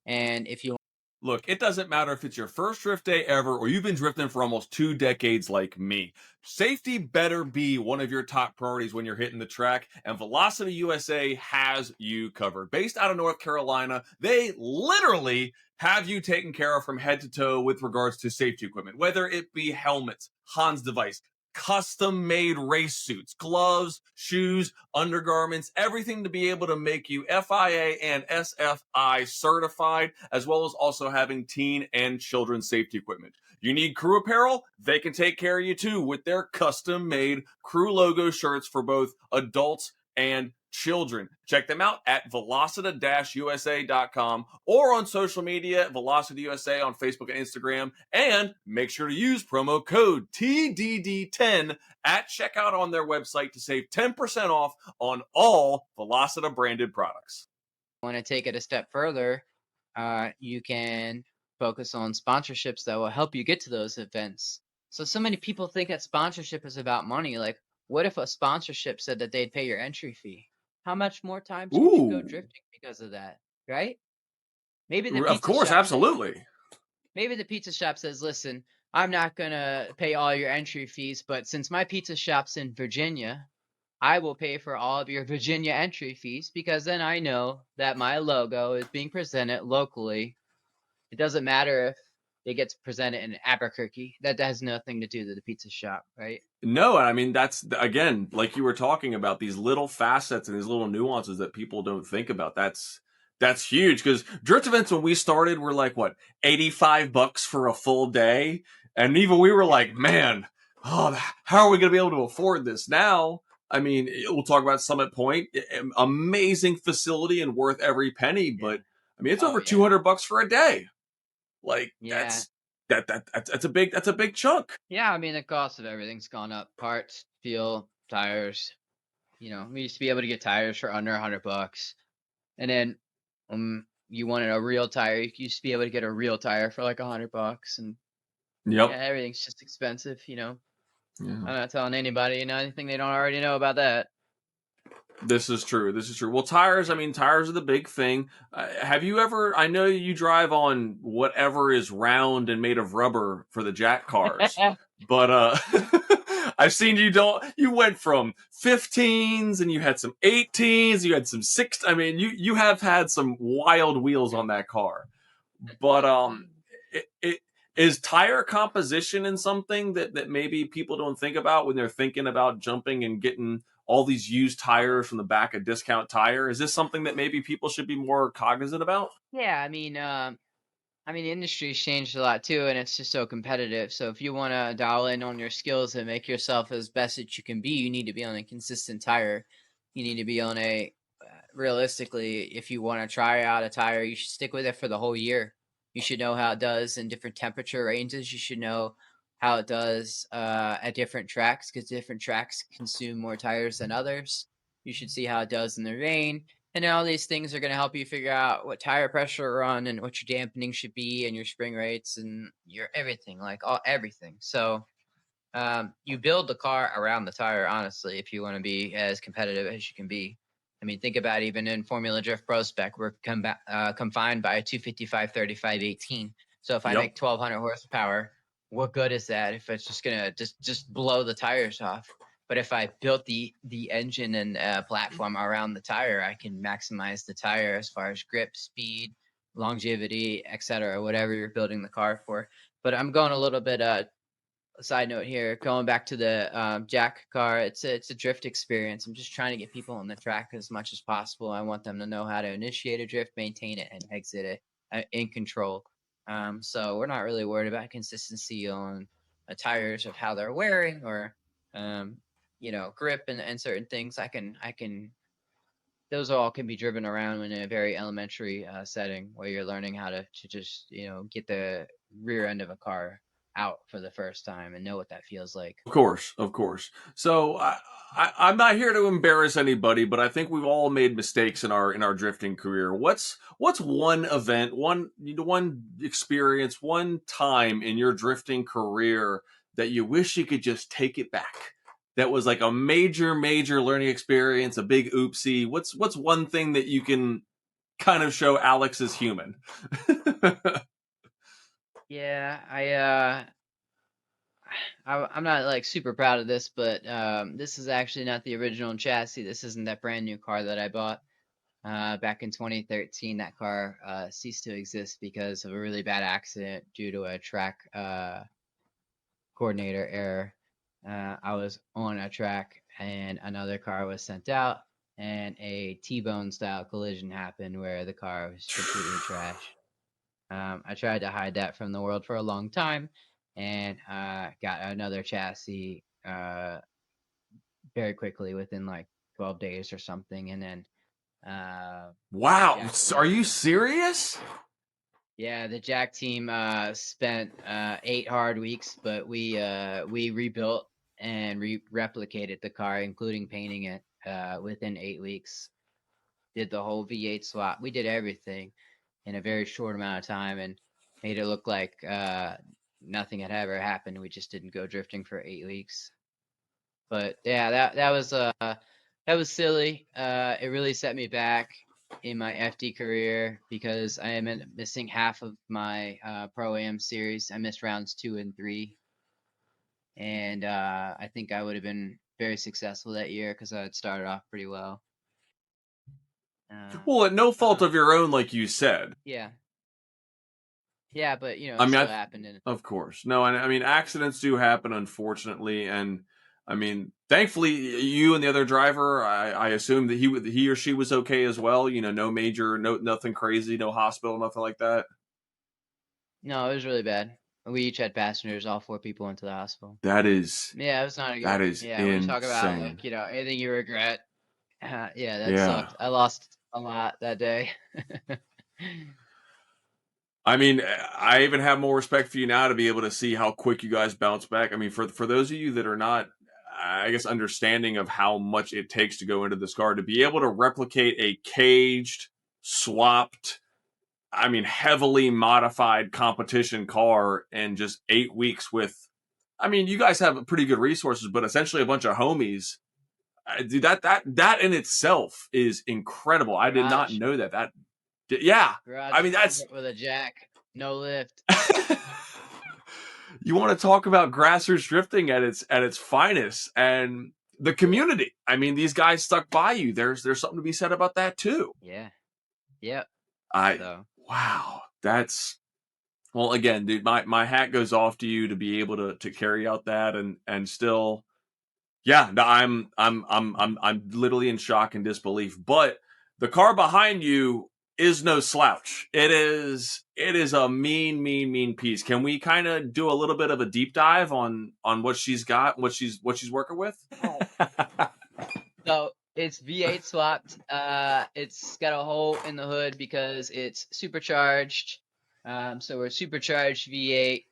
And if you Look, it doesn't matter if it's your first drift day ever or you've been drifting for almost 2 decades like me. Safety better be one of your top priorities when you're hitting the track, and Velocity USA has you covered. Based out of North Carolina, they literally have you taken care of from head to toe with regards to safety equipment, whether it be helmets, Hans device, custom made race suits, gloves, shoes, undergarments, everything to be able to make you FIA and SFI certified, as well as also having teen and children's safety equipment. You need crew apparel? They can take care of you too with their custom made crew logo shirts for both adults and children. Check them out at velocita-usa.com or on social media, Velocity USA on Facebook and Instagram. And make sure to use promo code TDD10 at checkout on their website to save 10% off on all Velocita branded products. want to take it a step further, you can focus on sponsorships that will help you get to those events. So many people think that sponsorship is about money. Like, what if a sponsorship said that they'd pay your entry fee? How much more times could you go Ooh, drifting because of that, right? Maybe the of pizza course, shop says, absolutely. listen, I'm not gonna pay all your entry fees, but since my pizza shop's in Virginia, I will pay for all of your Virginia entry fees because then I know that my logo is being presented locally. It doesn't matter if it gets presented in Albuquerque. That has nothing to do with the pizza shop, right? No, I mean that's again, like you were talking about, these little facets and these little nuances that people don't think about. That's huge because drift events when we started were like what, $85 for a full day, and even we were like, man, oh, how are we going to be able to afford this now? I mean, we'll talk about Summit Point, amazing facility and worth every penny, Yeah. but I mean it's Oh over yeah. $200 for a day. Like Yeah. that's a big chunk. Yeah, I mean the cost of everything's gone up. Parts, fuel, tires. We used to be able to get tires for under $100. And then you wanted a real tire, you used to be able to get a real tire for like $100. And yeah, Yep. everything's just expensive. Yeah. I'm not telling anybody, anything they don't already know about that. This is true. This is true. Well, tires, I mean, tires are the big thing. Have you ever, I know you drive on whatever is round and made of rubber for the JAC cars, but I've seen you went from 15s and you had some 18s, you had some 6. I mean, you have had some wild wheels on that car. But it is tire composition in something that maybe people don't think about when they're thinking about jumping and getting all these used tires from the back of Discount Tire. Is this something that maybe people should be more cognizant about? Yeah, I mean, the industry's changed a lot too, and it's just so competitive. So if you want to dial in on your skills and make yourself as best that you can be, you need to be on a consistent tire. You need to be on a realistically, if you want to try out a tire, you should stick with it for the whole year. You should know how it does in different temperature ranges. You should know how it does at different tracks because different tracks consume more tires than others. You should see how it does in the rain. And all these things are going to help you figure out what tire pressure run and what your dampening should be and your spring rates and your everything, like everything. So you build the car around the tire, honestly, if you want to be as competitive as you can be. I mean, think about even in Formula Drift Pro Spec, we're confined by a 255 35 18. So if I Yep. make 1200 horsepower, what good is that if it's just gonna just blow the tires off? But if I built the engine and platform around the tire, I can maximize the tire as far as grip, speed, longevity, etc. Whatever you're building the car for. But I'm going a little bit side note here, going back to the JAC car, it's a drift experience. I'm just trying to get people on the track as much as possible. I want them to know how to initiate a drift, maintain it, and exit it in control. So we're not really worried about consistency on tires of how they're wearing or grip and certain things. I can those all can be driven around in a very elementary setting where you're learning how to just get the rear end of a car out for the first time and know what that feels like. Of course, of course. So I'm not here to embarrass anybody, but I think we've all made mistakes in our drifting career. What's one event, one experience, one time in your drifting career that you wish you could just take it back? That was like a major learning experience, a big oopsie. What's one thing that you can kind of show Alex is human? Yeah, I'm not like super proud of this, but this is actually not the original chassis. This isn't that brand new car that I bought back in 2013. That car ceased to exist because of a really bad accident due to a track coordinator error. I was on a track and another car was sent out, and a T-bone style collision happened where the car was completely trashed. I tried to hide that from the world for a long time, and got another chassis very quickly within like 12 days or something, and then Wow, Jack are team. you serious? Yeah, the Jack team spent 8 hard weeks, but we rebuilt and replicated the car, including painting it within 8 weeks. Did the whole V8 swap. We did everything in a very short amount of time and made it look like nothing had ever happened. We just didn't go drifting for 8 weeks. But yeah, that was silly. It really set me back in my FD career because I am missing half of my Pro Am series. I missed rounds 2 and 3, and I think I would have been very successful that year because I had started off pretty well. Well, at no I don't fault know. of your own, like you said. Yeah, yeah, but I it mean, still happened, and of course, no, and I mean, accidents do happen, unfortunately, and I mean, thankfully, you and the other driver, I assume that he or she was okay as well. No major, nothing crazy, no hospital, nothing like that. no, it was really bad. We each had passengers. All 4 people went to the hospital. That is Yeah, it was not a that good. is Yeah, when you talk about insane. like anything you regret, yeah, that Yeah. sucked. I lost a lot that day. I mean, I even have more respect for you now to be able to see how quick you guys bounce back. I mean, for those of you that are not, I guess, understanding of how much it takes to go into this car, to be able to replicate a caged, swapped, I mean, heavily modified competition car in just 8 weeks with, I mean, you guys have pretty good resources, but essentially a bunch of homies. Dude, that in itself is incredible. I did not Garage, know that. Yeah, I garage mean, that's with a jack, no lift. you want to talk about grassroots drifting at its finest, and the Yeah. community. I mean, these guys stuck by you. There's something to be said about that too. Yeah. Yep. I So wow, that's well again, dude. My hat goes off to you to be able to carry out that and still yeah, no, I'm literally in shock and disbelief. But the car behind you is no slouch. It is a mean piece. Can we kind of do a little bit of a deep dive on what she's got, what she's working with? Right. So it's V8 swapped. It's got a hole in the hood because it's supercharged. So we're supercharged V8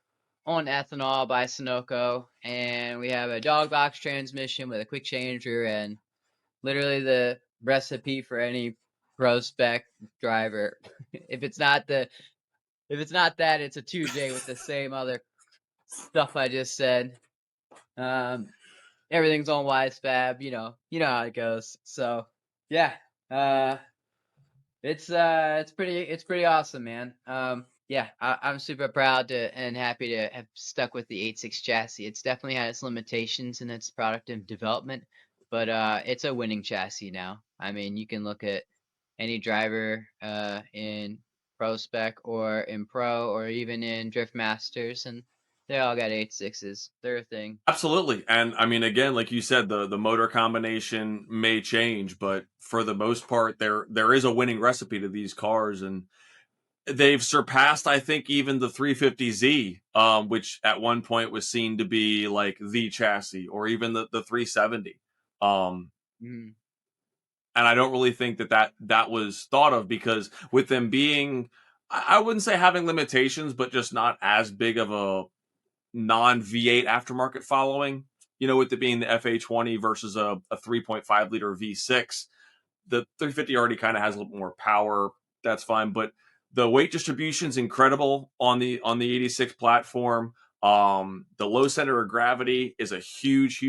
on ethanol by Sunoco, and we have a dog box transmission with a quick changer, and literally the recipe for any pro spec driver. if it's not the if it's not that, it's a 2J with the same other stuff I just said. Um, Everything's on Wise Fab, you know how it goes. So yeah, uh, it's pretty awesome, man. Yeah, I'm super proud to and happy to have stuck with the 86 chassis. It's definitely had its limitations in its product and development, but it's a winning chassis now. I mean, you can look at any driver in Pro Spec or in Pro or even in Drift Masters, and they all got 86s. They're a thing. Absolutely. And I mean, again, like you said, the motor combination may change, but for the most part, there is a winning recipe to these cars, and they've surpassed, I think, even the 350Z, which at one point was seen to be like the chassis, or even the 370. Um, Mm, and I don't really think that was thought of because with them being, I wouldn't say having limitations, but just not as big of a non V8 aftermarket following. You know, with it being the FA20 versus a 3.5 liter V6, the 350 already kind of has a little more power. That's fine, but the weight distribution is incredible on the 86 platform. The low center of gravity is a huge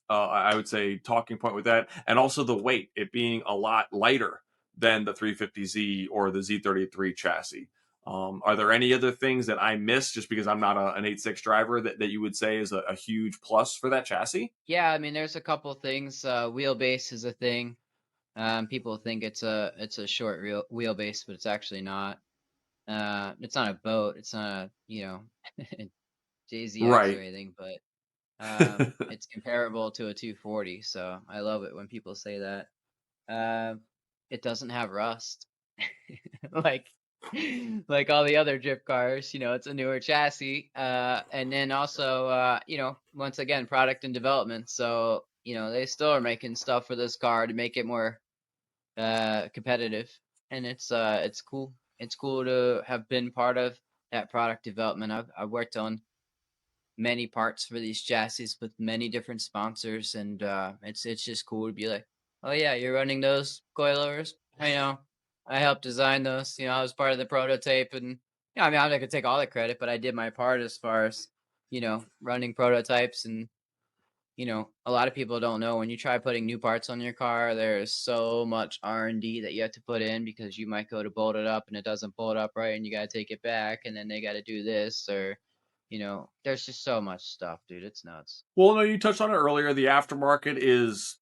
I would say talking point with that, and also the weight, it being a lot lighter than the 350Z or the Z33 chassis. Are there any other things that I missed just because I'm not an 86 driver that you would say is a huge plus for that chassis? yeah, I mean, there's a couple things. Wheelbase is a thing. People think it's a short wheelbase, but it's actually not. It's not a boat. It's not a JZX or Right. anything, but it's comparable to a 240. So I love it when people say that. Um, it doesn't have rust, like like all the other drift cars. It's a newer chassis. And then also, once again, product and development. So they still are making stuff for this car to make it more competitive, and it's cool. It's cool to have been part of that product development. I've worked on many parts for these chassis with many different sponsors, and it's just cool to be like, oh yeah, you're running those coilovers. I helped design those. I was part of the prototype, and I mean, I'm not gonna take all the credit, but I did my part as far as running prototypes. And a lot of people don't know when you try putting new parts on your car, there's so much R&D that you have to put in because you might go to bolt it up and it doesn't bolt up right and you got to take it back and then they got to do this or there's just so much stuff, dude. It's nuts. Well, no, you touched on it earlier. The aftermarket is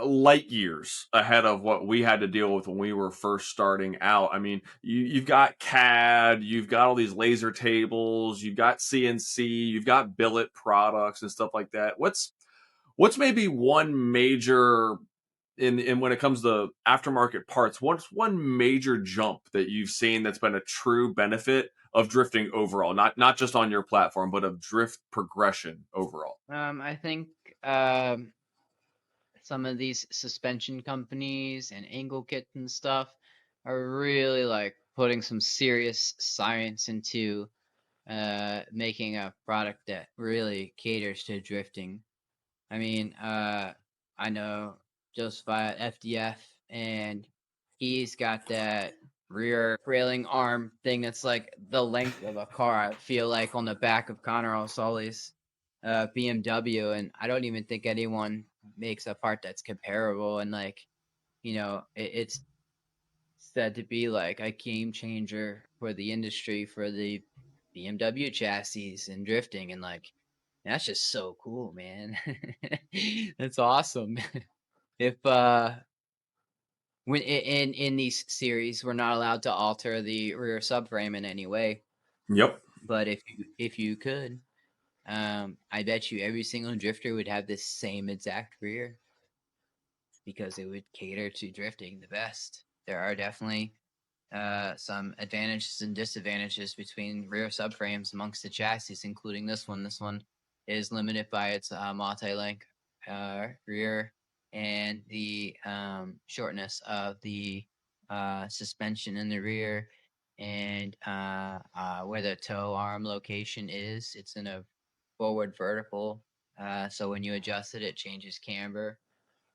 light years ahead of what we had to deal with when we were first starting out. I mean, you've got CAD, you've got all these laser tables, you've got CNC, you've got billet products and stuff like that. What's maybe one major in when it comes to aftermarket parts, what's one major jump that you've seen that's been a true benefit of drifting overall, not just on your platform, but of drift progression overall? I think um some of these suspension companies and angle kits and stuff are really like putting some serious science into making a product that really caters to drifting. I mean, I know Joseph FDF, and he's got that rear railing arm thing that's like the length of a car. I feel like on the back of Connor O'Sully's BMW, and I don't even think anyone makes a part that's comparable. And like, it's said to be like a game changer for the industry, for the BMW chassis and drifting, and like that's just so cool, man. That's awesome. If when in these series, we're not allowed to alter the rear subframe in any way, Yep. but if you could, I bet you every single drifter would have this same exact rear because it would cater to drifting the best. There are definitely some advantages and disadvantages between rear subframes amongst the chassis, including this one. This one is limited by its multi-link rear and the shortness of the suspension in the rear, and where the toe arm location is. It's in a forward vertical, so when you adjust it, it changes camber.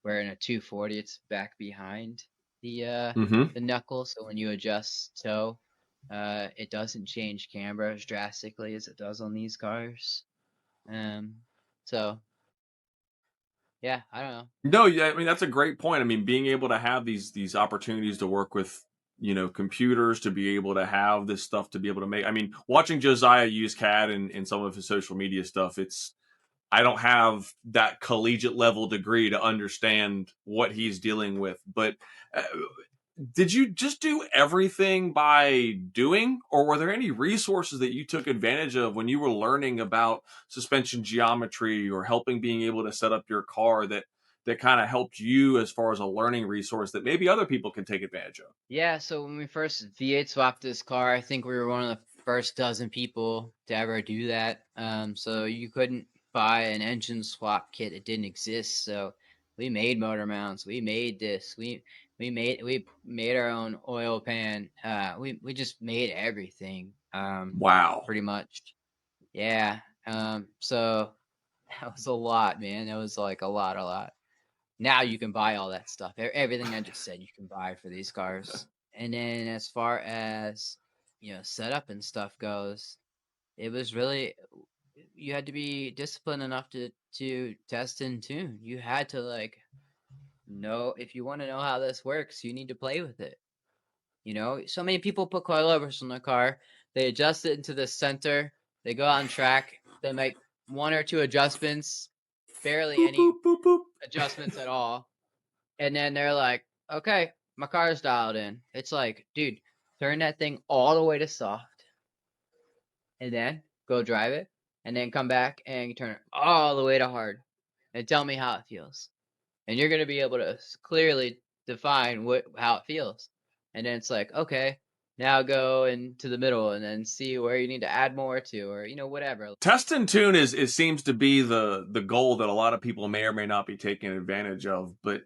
Where in a 240, it's back behind the uh, Mm-hmm. the knuckle. So when you adjust toe, it doesn't change camber as drastically as it does on these cars. Um, so yeah, I don't know. No, yeah, I mean that's a great point. I mean, being able to have these opportunities to work with, computers, to be able to have this stuff to be able to make. I mean, watching Josiah use CAD and some of his social media stuff, it's I don't have that collegiate level degree to understand what he's dealing with. But uh, did you just do everything by doing, or were there any resources that you took advantage of when you were learning about suspension geometry or helping being able to set up your car that kind of helped you as far as a learning resource that maybe other people can take advantage of? Yeah, so when we first V8 swapped this car, I think we were one of the first dozen people to ever do that. So you couldn't buy an engine swap kit; it didn't exist. So we made motor mounts, we made this, we made our own oil pan. We just made everything. Wow. Pretty much. Yeah. So that was a lot, man. That was like a lot. Now you can buy all that stuff. Everything I just said you can buy for these cars. And then as far as setup and stuff goes, it was really you had to be disciplined enough to test and tune. You had to like know if you want to know how this works, you need to play with it. So many people put coilovers on their car, they adjust it into the center, they go on track, they make one or two adjustments, barely Boop any boop boop boop. adjustments at all. And then they're like, okay, my car's dialed in. It's like, dude, turn that thing all the way to soft and then go drive it and then come back and turn it all the way to hard and tell me how it feels. And you're going to be able to clearly define how it feels. And then it's like, okay, now go into the middle and then see where you need to add more to, or, whatever. Test and tune is seems to be the goal that a lot of people may or may not be taking advantage of, but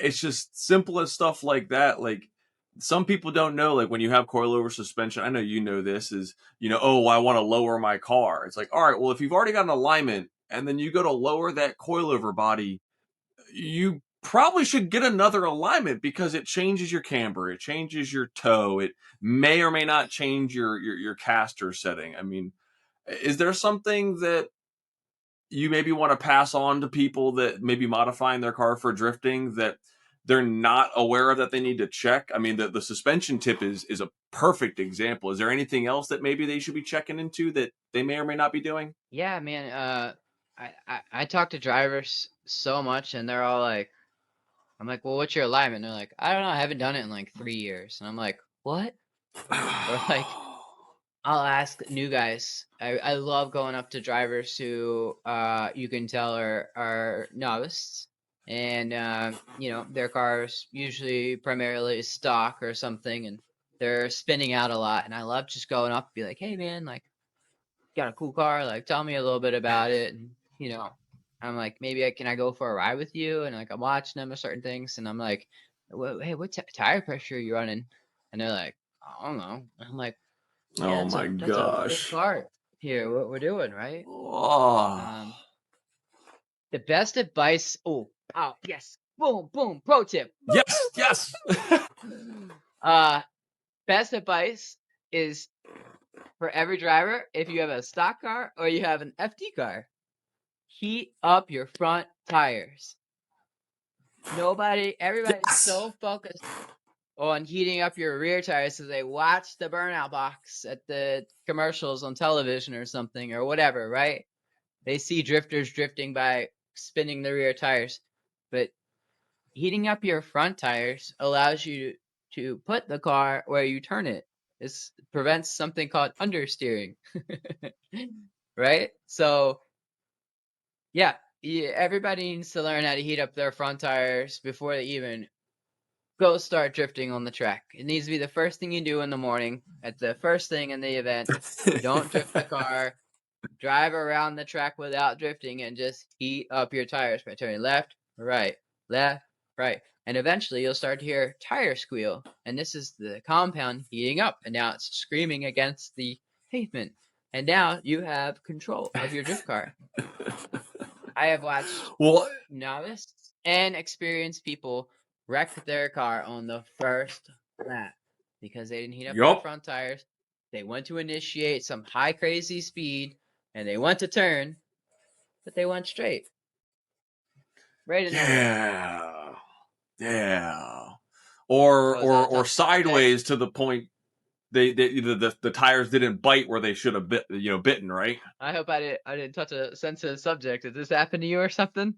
it's just simple as stuff like that. Like some people don't know, like when you have coilover suspension, I know you know this is, oh, I want to lower my car. It's like, all right, well, if you've already got an alignment and then you go to lower that coilover body, you probably should get another alignment because it changes your camber, it changes your toe, it may or may not change your caster setting. I mean, is there something that you maybe want to pass on to people that may be modifying their car for drifting that they're not aware of that they need to check? I mean, the suspension tip is a perfect example. Is there anything else that maybe they should be checking into that they may or may not be doing? Yeah, man. I talk to drivers so much, and they're all like, I'm like, well, what's your alignment? And they're like, I don't know, I haven't done it in like 3 years. And I'm like, what? Or like, I'll ask new guys. I love going up to drivers who you can tell are novice, and their cars usually primarily stock or something, and they're spinning out a lot. And I love just going up and be like, hey man, like got a cool car, like tell me a little bit about it. And I'm like, maybe I go for a ride with you, and like I'm watching them with certain things, and I'm like, hey, what tire pressure are you running? And they're like, I don't know. And I'm like, yeah, Oh my that's a big gosh. part here, what we're doing, right? Oh. um the best advice. Oh yes, boom boom, pro tip. Yes, yes. uh Best advice is for every driver, if you have a stock car or you have an FD car, heat up your front tires. Everybody's Yes. so focused on heating up your rear tires, so they watch the burnout box at the commercials on television or something or whatever, right? They see drifters drifting by spinning the rear tires, but heating up your front tires allows you to put the car where you turn it. This prevents something called understeering, right? So yeah, everybody needs to learn how to heat up their front tires before they even go start drifting on the track. It needs to be the first thing you do in the morning, at the first thing in the event. Don't drift the car. Drive around the track without drifting and just heat up your tires by turning left, right, and eventually you'll start to hear tire squeal, and this is the compound heating up, and now it's screaming against the pavement, and now you have control of your drift car. I have watched novice and experienced people wreck their car on the first lap because they didn't heat up their front tires. They went to initiate some high crazy speed and they went to turn, but they went straight. Right into the wall. Yeah. Or sideways to the point the tires didn't bite where they should have bitten, right? I hope I didn't touch a sensitive subject. Did this happen to you or something?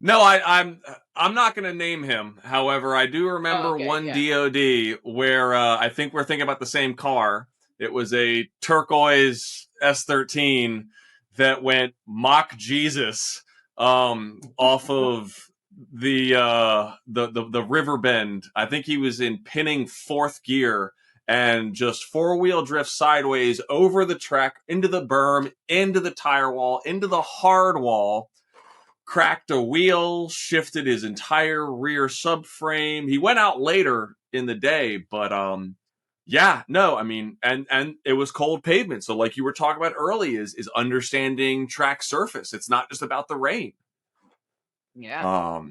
No, I'm not going to name him. However, I do remember one DOD where I think we're thinking about the same car. It was a turquoise S13 that went mock Jesus off of the river bend. I think he was in pinning fourth gear and just four-wheel drift sideways over the track, into the berm, into the tire wall, into the hard wall. Cracked a wheel, shifted his entire rear subframe. He went out later in the day, but yeah, no, I mean, and it was cold pavement. So like you were talking about early is understanding track surface. It's not just about the rain. Yeah.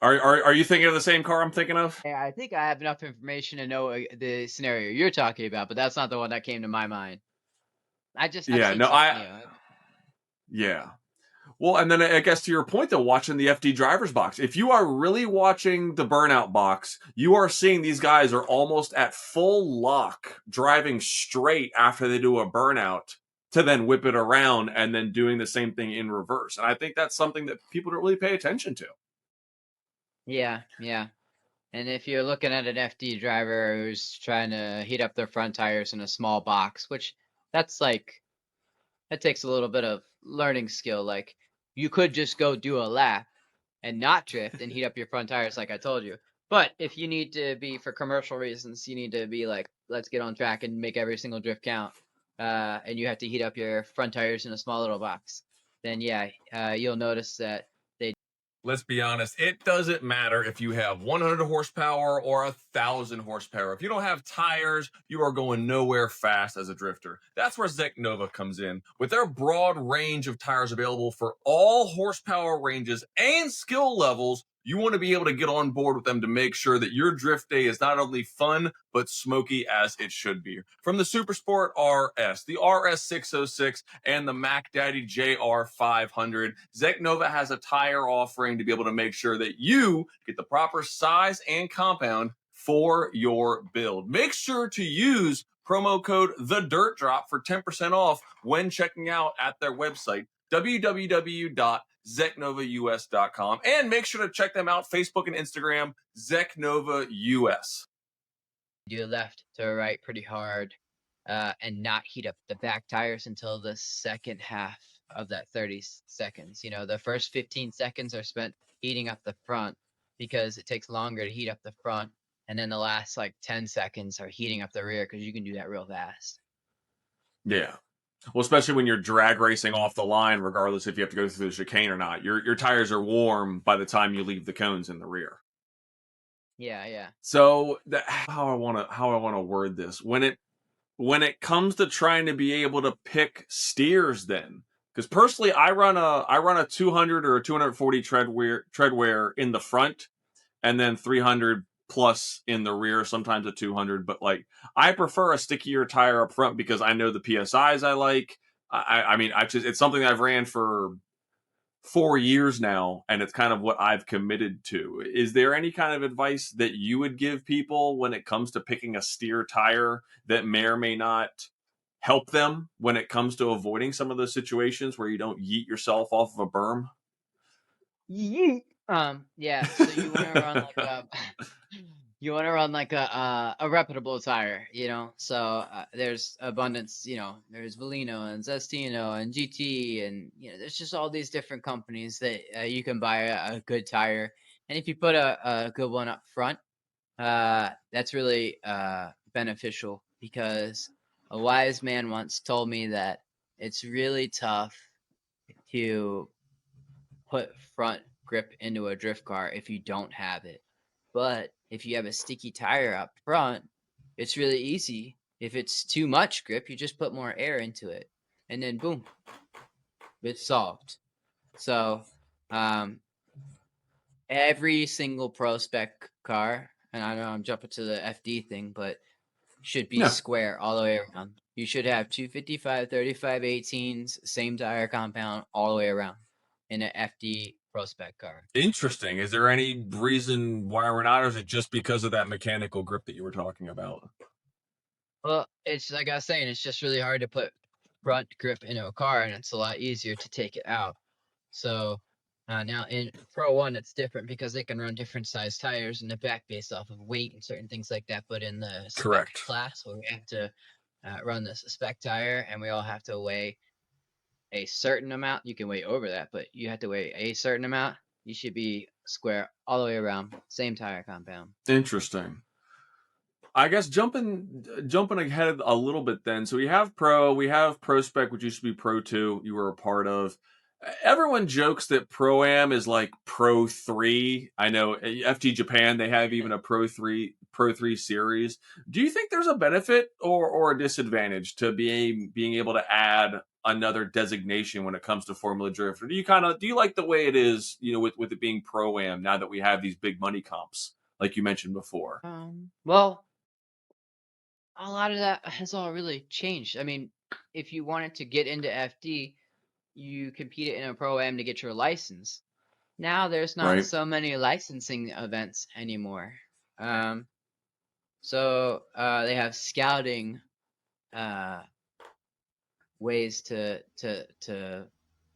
Are you thinking of the same car I'm thinking of? Yeah, I think I have enough information to know the scenario you're talking about, but that's not the one that came to my mind. I've seen yeah. Well, and then I guess to your point, though, watching the FD driver's box, if you are really watching the burnout box, you are seeing these guys are almost at full lock, driving straight after they do a burnout to then whip it around and then doing the same thing in reverse. And I think that's something that people don't really pay attention to. Yeah. And if you're looking at an FD driver who's trying to heat up their front tires in a small box, which that takes a little bit of learning skill. Like you could just go do a lap and not drift and heat up your front tires like I told you. But if you need to be for commercial reasons, you need to be like, let's get on track and make every single drift count. And you have to heat up your front tires in a small little box. Then you'll notice that let's be honest, it doesn't matter if you have 100 horsepower or 1,000 horsepower. If you don't have tires, you are going nowhere fast as a drifter. That's where JAC Nova comes in. With their broad range of tires available for all horsepower ranges and skill levels, you want to be able to get on board with them to make sure that your drift day is not only fun, but smoky as it should be. From the Supersport RS, the RS606, and the Mac Daddy JR500, JAC Nova has a tire offering to be able to make sure that you get the proper size and compound for your build. Make sure to use promo code TheDirtDrop for 10% off when checking out at their website, www.zacnovaus.com, and make sure to check them out Facebook and Instagram, JAC Nova US. do left to right pretty hard and not heat up the back tires until the second half of that 30 seconds. The first 15 seconds are spent heating up the front because it takes longer to heat up the front, and then the last like 10 seconds are heating up the rear because you can do that real fast. Yeah. Well, especially when you're drag racing off the line, regardless if you have to go through the chicane or not, your tires are warm by the time you leave the cones in the rear. Yeah. So how I want to word this when it comes to trying to be able to pick steers, then, because personally I run a 200 or a 240 tread wear in the front, and then 300 plus in the rear, sometimes a 200. But like I prefer a stickier tire up front because I know the PSIs I like. I mean, it's something I've ran for 4 years now, and it's kind of what I've committed to. Is there any kind of advice that you would give people when it comes to picking a steer tire that may or may not help them when it comes to avoiding some of those situations where you don't yeet yourself off of a berm? Yeet. Yeah. So you want to run like a you want to run like a reputable tire, you know. So there's abundance, you know. There's Valino and Zestino and GT, and you know, there's just all these different companies that you can buy a good tire. And if you put a good one up front, that's really beneficial because a wise man once told me that it's really tough to put front grip into a drift car if you don't have it. But if you have a sticky tire up front, it's really easy. If it's too much grip, you just put more air into it, and then boom, it's solved. So, um, every single pro spec car, and I know I'm jumping to the FD thing, but should be Yeah. square all the way around. You should have 255, 35, 18s, same tire compound all the way around in an FD pro spec car. Interesting. Is there any reason why we're not, or is it just because of that mechanical grip that you were talking about? Well, it's like I was saying, it's just really hard to put front grip into a car, and it's a lot easier to take it out. So now in Pro 1, it's different because they can run different size tires in the back based off of weight and certain things like that. But in the spec Correct. class, where we have to run this spec tire and we all have to weigh a certain amount, you can weigh over that, but you have to weigh a certain amount. You should be square all the way around, same tire compound. Interesting. I guess jumping ahead a little bit then. So we have Pro Spec, which used to be Pro 2, you were a part of. Everyone jokes that Pro Am is like Pro 3. I know FT Japan, they have even a Pro 3 series. Do you think there's a benefit or a disadvantage to being able to add another designation when it comes to Formula Drift? Or do you like the way it is, with it being Pro Am now that we have these big money comps like you mentioned before? Well, a lot of that has all really changed. I mean, if you wanted to get into FD, you competed in a pro am to get your license. Now there's not Right? so many licensing events anymore. Um, so they have scouting uh, ways to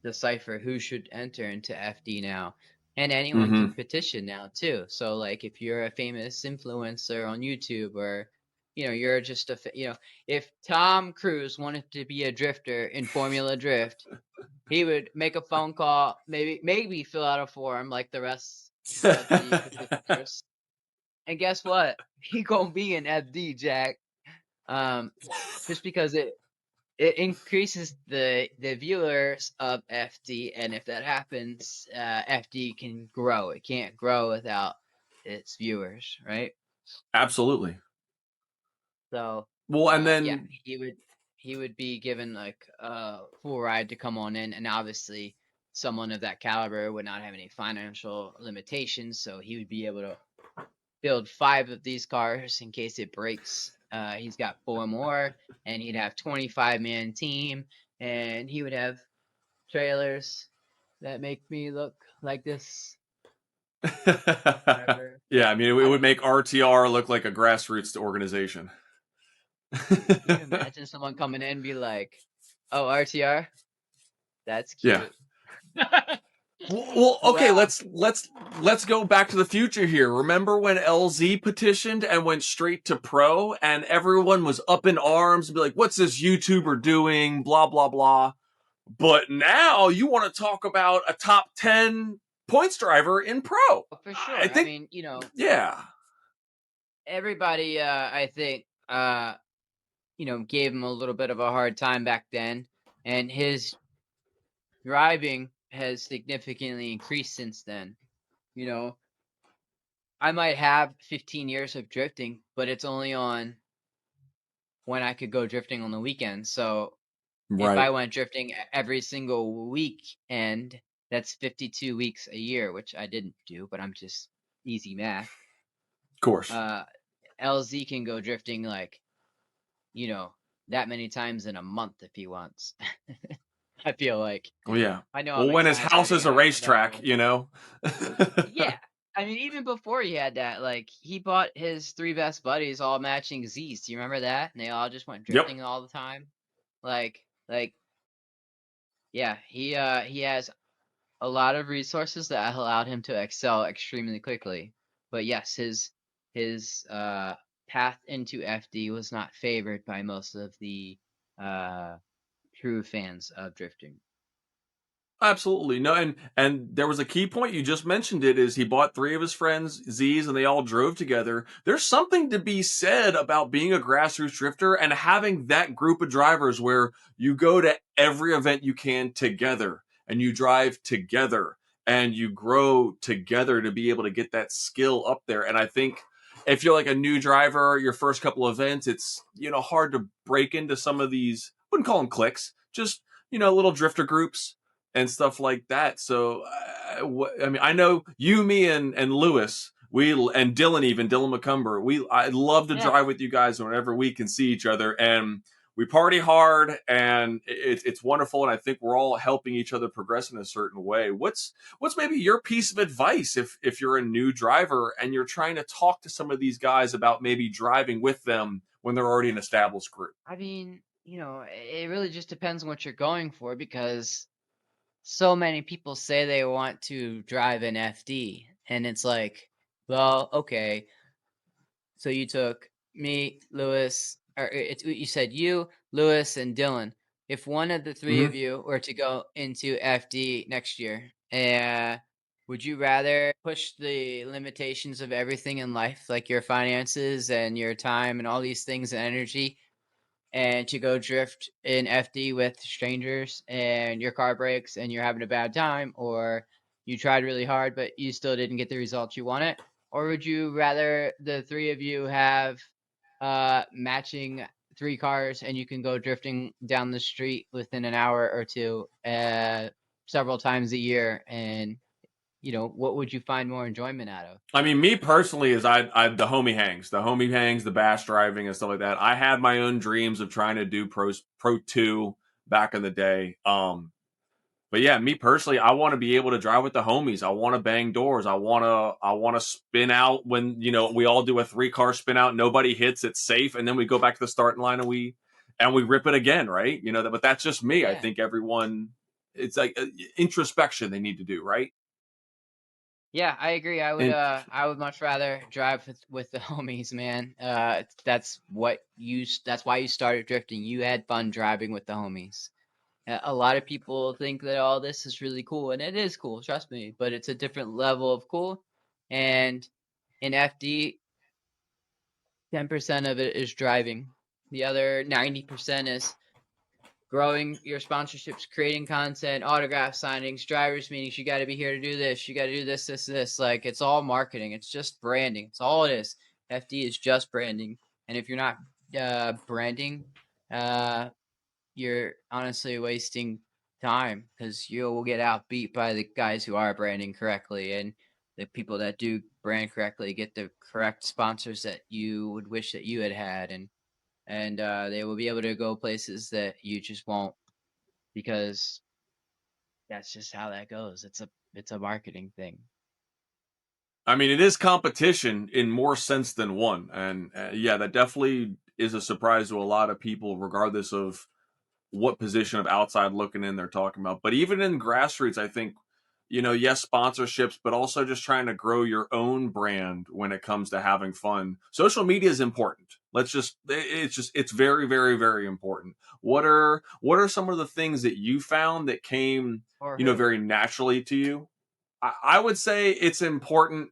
decipher who should enter into FD now, and anyone can Mm-hmm. petition now too. So like if you're a famous influencer on YouTube, or you're just if Tom Cruise wanted to be a drifter in Formula Drift, he would make a phone call, maybe fill out a form like the rest of the petitioners, and guess what? He gonna be in FD, Jack. Um, just because it increases the viewers of FD, and if that happens, FD can grow. It can't grow without its viewers, right? Absolutely. So, Well, and yeah, then he would be given like a full ride to come on in, and obviously, someone of that caliber would not have any financial limitations, so he would be able to build 5 of these cars in case it breaks. He's got 4 more, and he'd have 25-man team, and he would have trailers that make me look like this. Whatever. yeah, I mean, it I would don't make know. RTR look like a grassroots organization. Can you imagine someone coming in and be like, "Oh, RTR, that's yeah. cute." Well, okay, Wow. let's go back to the future here. Remember when LZ petitioned and went straight to pro, and everyone was up in arms and be like, "What's this YouTuber doing?" Blah blah blah. But now you want to talk about a top 10 points driver in pro. For I sure. I think, mean, yeah. everybody, I think, gave him a little bit of a hard time back then, and his driving has significantly increased since then. You know, I might have 15 years of drifting, but it's only on when I could go drifting on the weekends. So if Right. I went drifting every single weekend, that's 52 weeks a year, which I didn't do, but I'm just easy math. Of course. Uh, LZ can go drifting like, you know, that many times in a month if he wants. I feel like. Well, yeah. I know I'm Well, when his house exaggerating, is a but racetrack, you know? yeah. I mean, even before he had that, like he bought his three best buddies all matching Z's. Do you remember that? And they all just went Yep. drifting all the time. Like yeah, he has a lot of resources that allowed him to excel extremely quickly. But yes, his path into FD was not favored by most of the uh true fans of drifting. Absolutely. No, and there was a key point, you just mentioned it, is he bought 3 of his friends Z's and they all drove together. There's something to be said about being a grassroots drifter and having that group of drivers where you go to every event you can together and you drive together and you grow together to be able to get that skill up there. And I think if you're like a new driver, your first couple events, it's, hard to break into some of these, wouldn't call them cliques, just, little drifter groups and stuff like that. So, I mean, I know you, me, and Lewis, and Dylan, even Dylan McCumber, I love to Yeah. drive with you guys whenever we can see each other, and we party hard, and it's wonderful. And I think we're all helping each other progress in a certain way. What's maybe your piece of advice if you're a new driver and you're trying to talk to some of these guys about maybe driving with them when they're already an established group? I mean, it really just depends on what you're going for because so many people say they want to drive an FD, and it's like, well, okay, so you took me, Lewis, or you said you, Lewis, and Dylan. If one of the three of Mm-hmm. you were to go into FD next year, would you rather push the limitations of everything in life, like your finances and your time and all these things and energy, and to go drift in FD with strangers and your car breaks and you're having a bad time, or you tried really hard but you still didn't get the results you wanted? Or would you rather the three of you have matching three cars and you can go drifting down the street within an hour or two several times a year? And, what would you find more enjoyment out of? I mean, me personally, is I the homie hangs, the bash driving and stuff like that. I had my own dreams of trying to do Pro 2 back in the day. But yeah, me personally, I want to be able to drive with the homies. I want to bang doors. I want to spin out when we all do a 3-car spin out. Nobody hits. It's safe, and then we go back to the starting line and we rip it again, right? But that's just me. I Yeah. think everyone, it's like introspection they need to do, right? Yeah, I agree. And I would much rather drive with the homies, man. That's why you started drifting. You had fun driving with the homies. A lot of people think that all this is really cool, and it is cool, trust me, but it's a different level of cool. And in FD, 10% of it is driving. The other 90% is growing your sponsorships, creating content, autograph signings, drivers meetings. You got to be here to do this. You got to do this, this, this. Like it's all marketing. It's just branding. It's all it is. FD is just branding. And if you're not branding, uh, you're honestly wasting time because you will get outbeat by the guys who are branding correctly, and the people that do brand correctly get the correct sponsors that you would wish that you had had, and they will be able to go places that you just won't because that's just how that goes. It's a marketing thing. I mean, it is competition in more sense than one, and yeah, that definitely is a surprise to a lot of people, regardless of what position of outside looking in they're talking about. But even in grassroots, I think, yes, sponsorships, but also just trying to grow your own brand when it comes to having fun. Social media is important. It's very, very, very important. What are some of the things that you found that came, Or who? very naturally to you? I would say it's important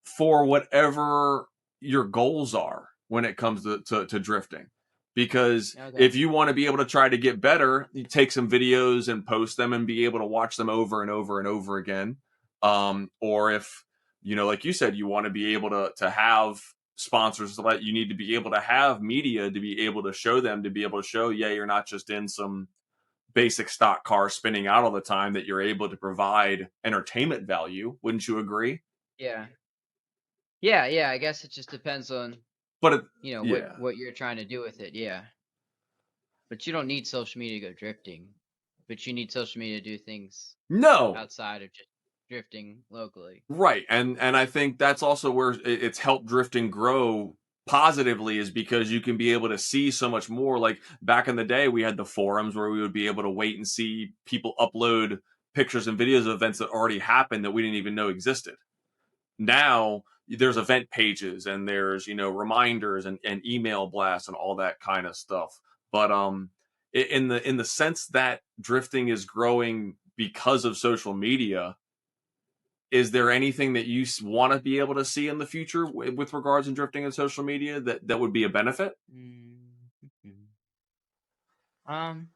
for whatever your goals are when it comes to drifting. Because Okay. if you want to be able to try to get better, you take some videos and post them and be able to watch them over and over and over again. Or if, like you said, you want to be able to have sponsors, that you need to be able to have media to be able to show them, to be able to show, yeah, you're not just in some basic stock car spinning out all the time, that you're able to provide entertainment value. Wouldn't you agree? Yeah. Yeah, yeah. I guess it just depends on But what yeah. what you're trying to do with it. Yeah, but you don't need social media to go drifting. but you need social media to do things No, outside of just drifting locally. right, and I think that's also where it's helped drifting grow positively, is because you can be able to see so much more. Like back in the day, we had the forums where we would be able to wait and see people upload pictures and videos of events that already happened that we didn't even know existed. Now there's event pages and there's reminders and email blasts and all that kind of stuff. But in the sense that drifting is growing because of social media, is there anything that you want to be able to see in the future with regards to drifting and social media that would be a benefit? Mm-hmm. Um,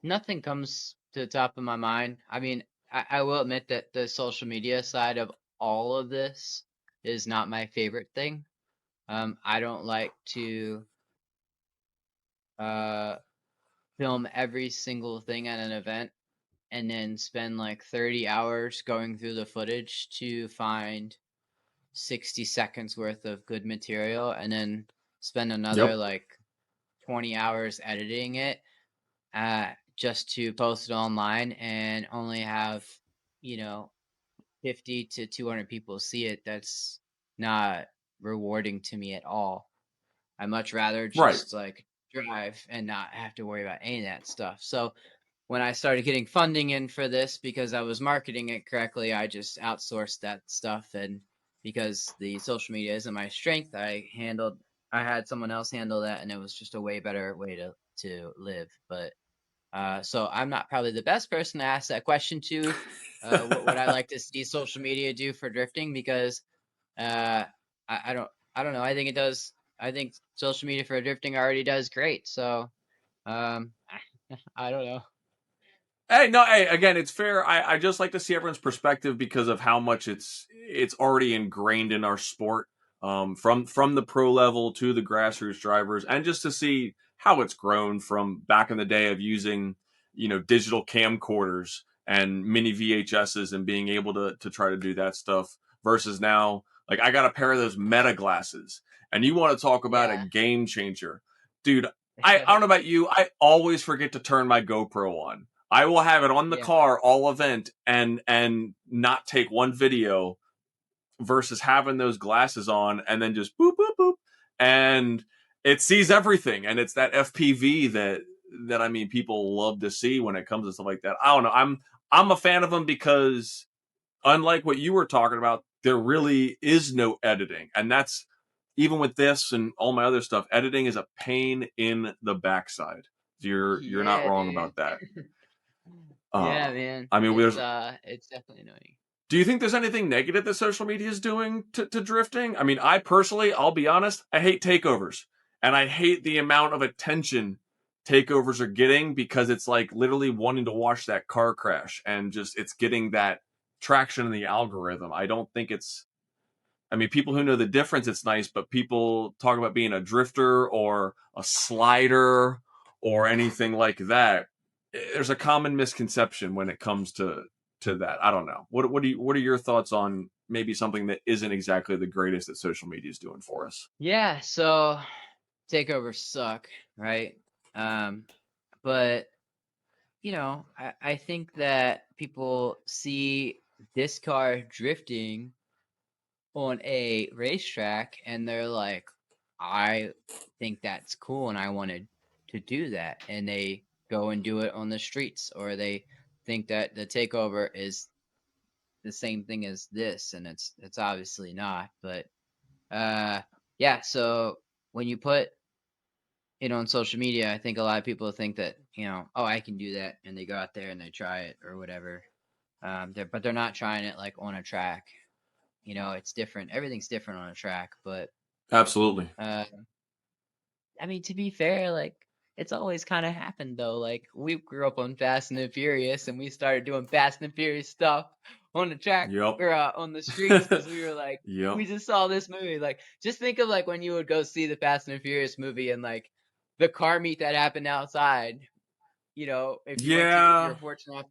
Nothing comes to the top of my mind. I mean, I will admit that the social media side of all of this is not my favorite thing. I don't like to uh film every single thing at an event and then spend like 30 hours going through the footage to find 60 seconds worth of good material and then spend another Yep. like 20 hours editing it just to post it online and only have, you know, 50 to 200 people see it. That's not rewarding to me at all. I much rather Right. just like drive and not have to worry about any of that stuff. So when I started getting funding in for this because I was marketing it correctly, I just outsourced that stuff. And because the social media isn't my strength, I had someone else handle that, and it was just a way better way to live. But so I'm not probably the best person to ask that question to. What would I like to see social media do for drifting? Because uh, I don't know. I think it does. I think social media for drifting already does great. So um, I don't know. Hey, no, hey, again, it's fair. I just like to see everyone's perspective because of how much it's already ingrained in our sport, from the pro level to the grassroots drivers, and just to see how it's grown from back in the day of using, digital camcorders and mini VHSs and being able to try to do that stuff versus now. Like I got a pair of those Meta glasses, and you want to talk about a Yeah. game changer, dude. I don't know about you. I always forget to turn my GoPro on. I will have it on the Yeah. car all event and not take one video versus having those glasses on and then just boop boop boop and it sees everything, and it's that FPV that I mean people love to see when it comes to stuff like that. I don't know. I'm a fan of them because unlike what you were talking about, there really is no editing, and that's even with this and all my other stuff. Editing is a pain in the backside. You're not Yeah, wrong dude. about that. Yeah, man. I mean, It's definitely annoying. do you think there's anything negative that social media is doing to drifting? I mean, I personally, I'll be honest, I hate takeovers. And I hate the amount of attention takeovers are getting because it's like literally wanting to watch that car crash and just it's getting that traction in the algorithm. I don't think it's, I mean, people who know the difference, it's nice, but people talk about being a drifter or a slider or anything like that. There's a common misconception when it comes to that. I don't know. What are your thoughts on maybe something that isn't exactly the greatest that social media is doing for us? Yeah, so takeovers suck, right? Um, but I think that people see this car drifting on a racetrack and they're like, I think that's cool and I wanted to do that. And they go and do it on the streets, or they think that the takeover is the same thing as this, and it's obviously not. But uh yeah, so when you put it on social media, I think a lot of people think that, oh, I can do that, and they go out there and they try it or whatever. But they're not trying it like on a track. It's different. Everything's different on a track. But Absolutely. uh, I mean, to be fair, like it's always kind of happened though. Like we grew up on Fast and the Furious, and we started doing Fast and the Furious stuff on the track Yep. or on the streets because we were like, Yep. we just saw this movie. Like, just think of like when you would go see the Fast and the Furious movie and like the car meet that happened outside. If you Yeah. were fortunate enough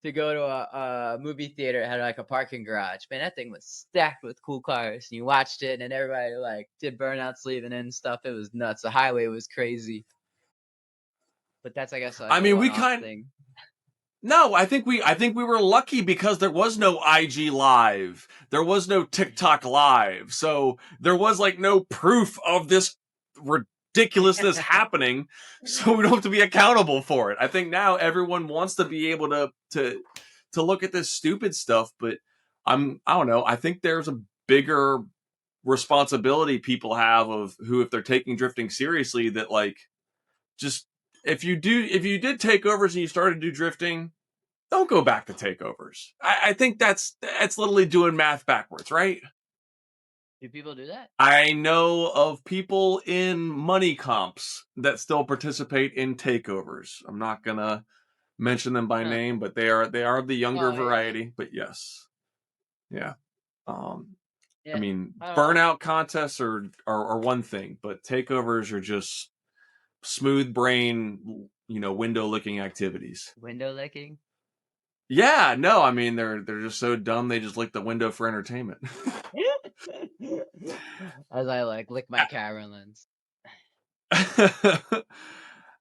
to go to a movie theater, it had like a parking garage. Man, that thing was stacked with cool cars. And you watched it, and everybody like did burnouts leaving and stuff. It was nuts. The highway was crazy. But that's, I guess, like I a mean, one-off thing. No, I think we were lucky because there was no IG Live. There was no TikTok Live. So there was like no proof of this ridiculousness happening. So we don't have to be accountable for it. I think now everyone wants to be able to look at this stupid stuff, but I don't know. I think there's a bigger responsibility people have of who, if they're taking drifting seriously, that like just if you did takeovers and you started to do drifting, don't go back to takeovers. I think that's literally doing math backwards, right? Do people do that? I know of people in money comps that still participate in takeovers. I'm not gonna mention them by Huh. name, but they are the younger Oh yeah, variety. But yes, yeah. Um, I yeah. mean, I don't know. burnout contests are one thing, but takeovers are just smooth brain, window licking activities. Window licking. Yeah, no, I mean they're just so dumb they just lick the window for entertainment. As I like lick my camera lens.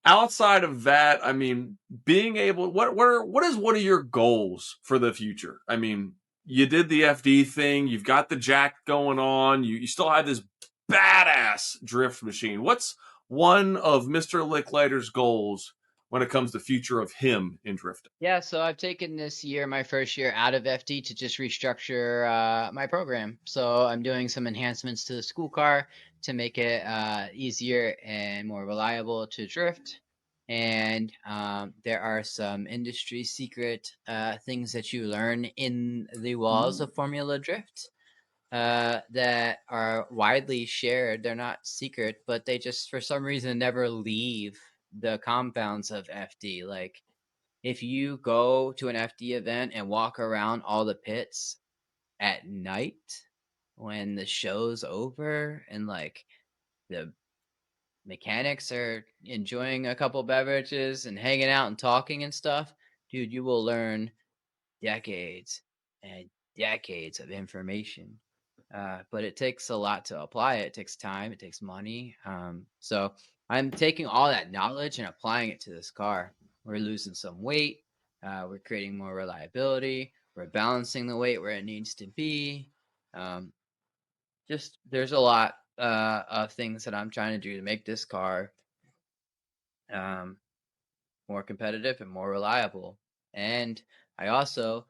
Outside of that, I mean, being able what is one of your goals for the future? I mean, you did the FD thing, you've got the jack going on, you still have this badass drift machine. What's one of Mr. Lichliter's goals when it comes to future of him in drifting? Yeah, so I've taken this year, my first year out of FD to just restructure my program. So I'm doing some enhancements to the school car to make it easier and more reliable to drift. And there are some industry secret things that you learn in the walls Ooh. of Formula Drift that are widely shared. They're not secret, but they just, for some reason, never leave the compounds of FD. Like, if you go to an FD event and walk around all the pits at night when the show's over and like the mechanics are enjoying a couple beverages and hanging out and talking and stuff, dude, you will learn decades and decades of information. But it takes a lot to apply it. It takes time, it takes money. So I'm taking all that knowledge and applying it to this car. We're losing some weight. We're creating more reliability. We're balancing the weight where it needs to be. Um, just there's a lot of things that I'm trying to do to make this car um, more competitive and more reliable. And I also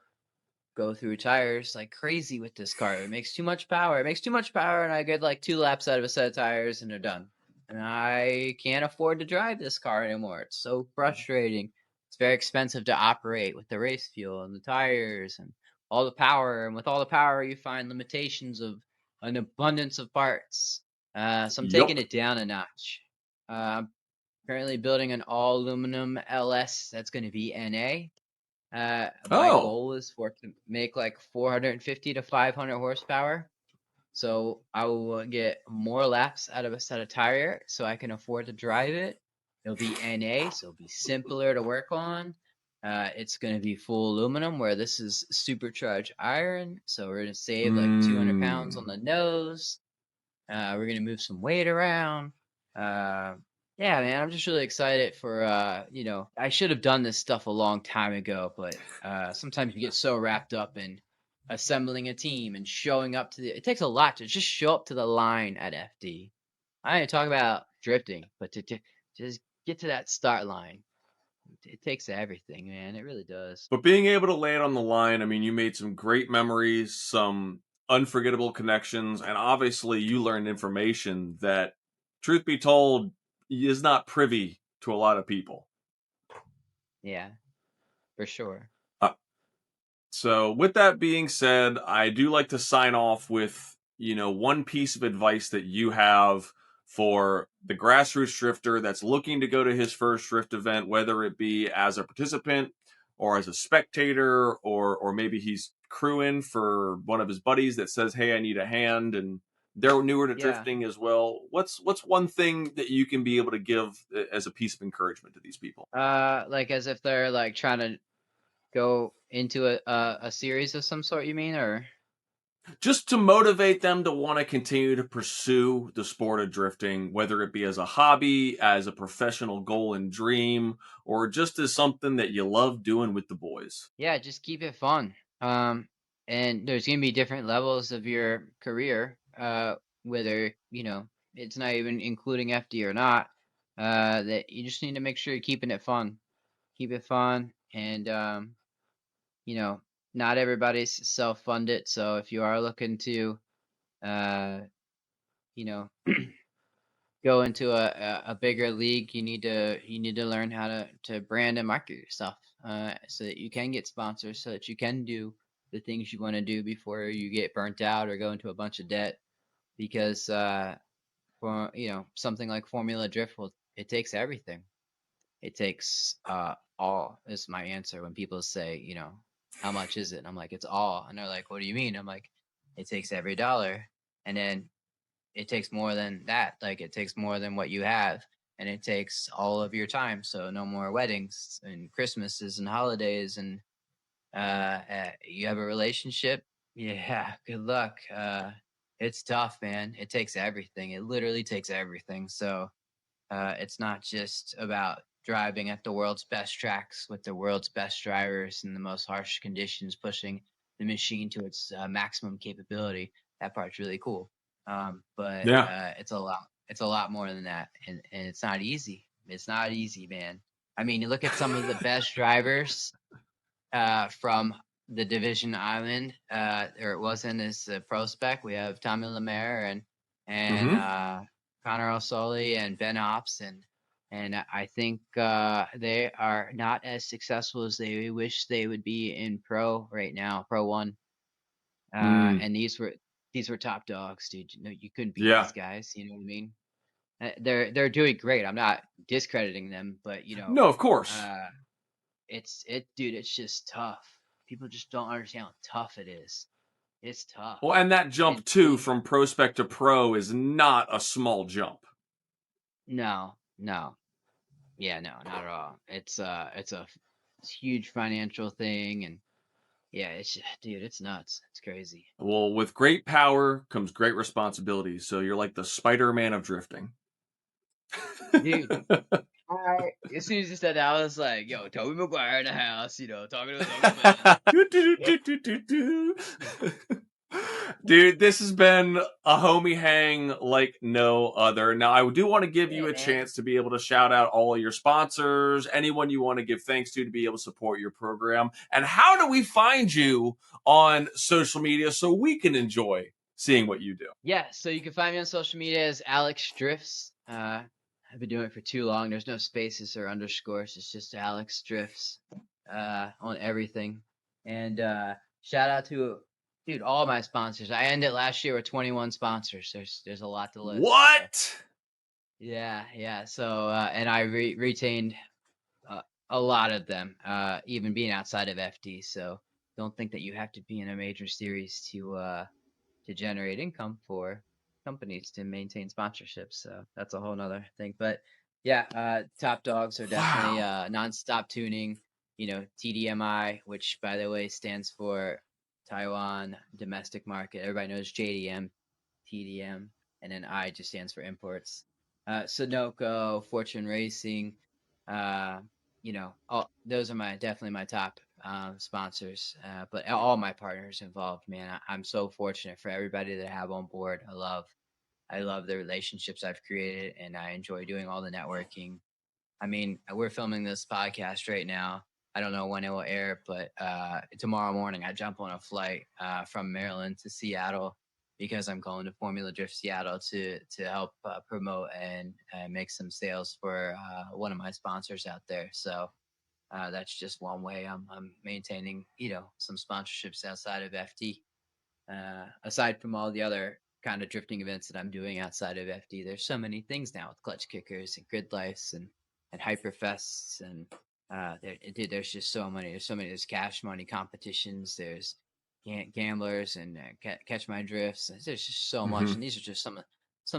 go through tires like crazy with this car. It makes too much power. It makes too much power, and I get like 2 laps out of a set of tires, and they're done. And I can't afford to drive this car anymore. It's so frustrating. It's very expensive to operate with the race fuel and the tires and all the power. And with all the power, you find limitations of an abundance of parts. So I'm taking Yup. it down a notch. I'm currently building an all aluminum LS that's going to be NA. My Oh, goal is for it to make like 450 to 500 horsepower. So I will get more laps out of a set of tire so I can afford to drive it. It'll be NA, so it'll be simpler to work on. It's going to be full aluminum, where this is supercharged iron. So we're going to save like 200 pounds on mm, the nose. We're gonna move some weight around. Uh, yeah, man, I'm just really excited for I should have done this stuff a long time ago, but sometimes you get so wrapped up in assembling a team and showing up to the. It takes a lot to just show up to the line at FD. I ain't talk about drifting, but to just get to that start line, it takes everything, man. It really does. but being able to lay it on the line, I mean, you made some great memories, some unforgettable connections, and obviously you learned information that, truth be told, is not privy to a lot of people. Yeah, for sure. Uh, so, with that being said, I do like to sign off with, one piece of advice that you have for the grassroots drifter that's looking to go to his first drift event, whether it be as a participant or as a spectator, or maybe he's crewing for one of his buddies that says, "Hey, I need a hand," and they're newer to Yeah. drifting as well. What's one thing that you can be able to give as a piece of encouragement to these people? Like as if they're like trying to go into a series of some sort, you mean, or? Just to motivate them to want to continue to pursue the sport of drifting, whether it be as a hobby, as a professional goal and dream, or just as something that you love doing with the boys. Yeah, just keep it fun. And there's gonna be different levels of your career, whether, it's not even including FD or not, that you just need to make sure you're keeping it fun. Keep it fun and you know, not everybody's self-funded, so if you are looking to uh, you know, go into a bigger league, you need to learn how to brand and market yourself, so that you can get sponsors, so that you can do the things you want to do before you get burnt out or go into a bunch of debt. Because for something like Formula Drift, well, it takes everything. It takes all is my answer when people say, how much is it? And I'm like, it's all. And they're like, what do you mean? I'm like, it takes every dollar. And then it takes more than that. Like it takes more than what you have. And it takes all of your time. So no more weddings and Christmases and holidays. And you have a relationship. Yeah, good luck. It's tough, man. It takes everything. It literally takes everything. So it's not just about driving at the world's best tracks with the world's best drivers in the most harsh conditions, pushing the machine to its maximum capability. That part's really cool, but Yeah. it's a lot. It's a lot more than that, and it's not easy. It's not easy, man. I mean, you look at some of the best drivers from the division island, or it wasn't as a pro spec. We have Tommy Lemaire and Hmm. Connor O'Sully and Ben Ops, and I think they are not as successful as they wish they would be in pro right now, Pro One. Mm. And these were top dogs, dude. You couldn't beat Yeah. these guys. You know what I mean? They're doing great. I'm not discrediting them, but No, of course. uh, dude, it's just tough. People just don't understand how tough it is. It's tough. Well, and that And jump too being from prospect to pro is not a small jump. No, no. Yeah, no, not at all. It's a huge financial thing, and yeah, dude, it's nuts. It's crazy. Well, with great power comes great responsibility. So you're like the Spider-Man of drifting. Dude, as soon as you said that, I was like, yo, Toby Maguire in the house, talking to his uncle Ben. Dude, this has been a homie hang like no other. Now, I do want to give you Yeah, a man. chance to be able to shout out all of your sponsors, anyone you want to give thanks to be able to support your program. And how do we find you on social media so we can enjoy seeing what you do? Yeah, so you can find me on social media as Alex Drifts. I've been doing it for too long. There's no spaces or underscores. It's just Alex Drifts on everything. And shout out to dude all my sponsors. I ended last year with 21 sponsors. There's a lot to list. So What? yeah, yeah. So and I retained uh, a lot of them, even being outside of FD. So don't think that you have to be in a major series to generate income for companies to maintain sponsorships. So that's a whole nother thing. But yeah, top dogs are definitely Wow. non-stop tuning. TDMI, which by the way stands for Taiwan Domestic Market. Everybody knows JDM, TDM, and then I just stands for imports. Sunoco, Fortune Racing, uh, those are definitely my top sponsors, but all my partners involved, man. I'm so fortunate for everybody that I have on board. I love the relationships I've created, and I enjoy doing all the networking. I mean, we're filming this podcast right now. I don't know when it will air, but tomorrow morning I jump on a flight from Maryland to Seattle because I'm going to Formula Drift Seattle to help promote and make some sales for one of my sponsors out there. So that's just one way I'm maintaining, some sponsorships outside of FD. Aside from all the other kind of drifting events that I'm doing outside of FD, there's so many things now with clutch kickers and grid lights and hyperfests and dude, there's just so many. There's so many. There's cash money competitions. There's gamblers and catch my drifts. There's just so much, Hmm. and these are just some of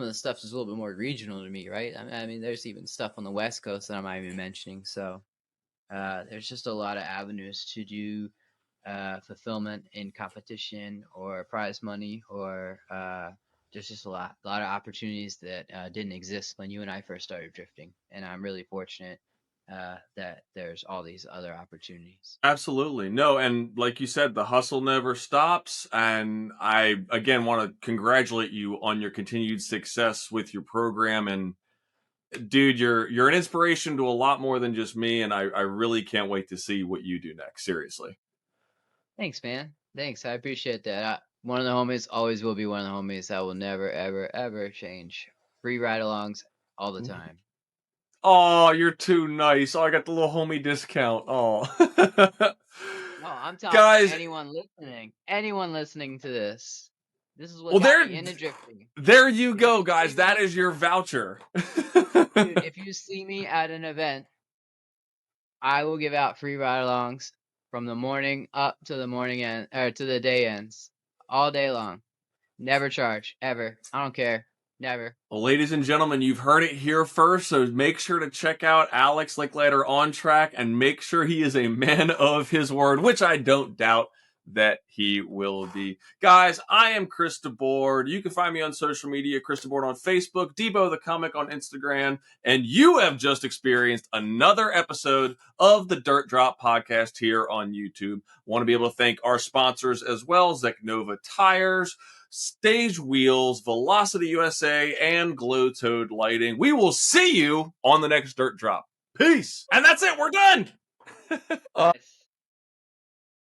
the stuff is a little bit more regional to me, right? I mean, there's even stuff on the West Coast that I'm not even mentioning. So there's just a lot of avenues to do fulfillment in competition or prize money, or there's just a lot of opportunities that didn't exist when you and I first started drifting, and I'm really fortunate that there's all these other opportunities. Absolutely. No, and like you said, the hustle never stops. And I, again, want to congratulate you on your continued success with your program. And dude, you're an inspiration to a lot more than just me. And I really can't wait to see what you do next. Seriously. Thanks, man. Thanks. I appreciate that. One of the homies always will be one of the homies. I will never, ever, ever change. Free ride-alongs all the time. Oh, you're too nice. Oh, I got the little homie discount. Oh. No, I'm telling Guys, anyone listening to this, this is what well, got me into drifting. there you If go, you see guys. That me, is your voucher. dude, if you see me at an event, I will give out free ride-alongs from the morning up to the morning end, or to the day ends, all day long. Never charge, ever. I don't care. Never. Well, ladies and gentlemen, you've heard it here first, so make sure to check out Alex Lichliter on track and make sure he is a man of his word, which I don't doubt that he will be. Guys, I am Chris DeBoard. You can find me on social media, Chris DeBoard on Facebook, Debo the Comic on Instagram, and you have just experienced another episode of the Dirt Drop podcast here on YouTube. Want to be able to thank our sponsors as well, Zeknova Tires, Stage Wheels, Velocity USA, and Glow Toad Lighting. We will see you on the next Dirt Drop. Peace. And that's it. We're done. Nice.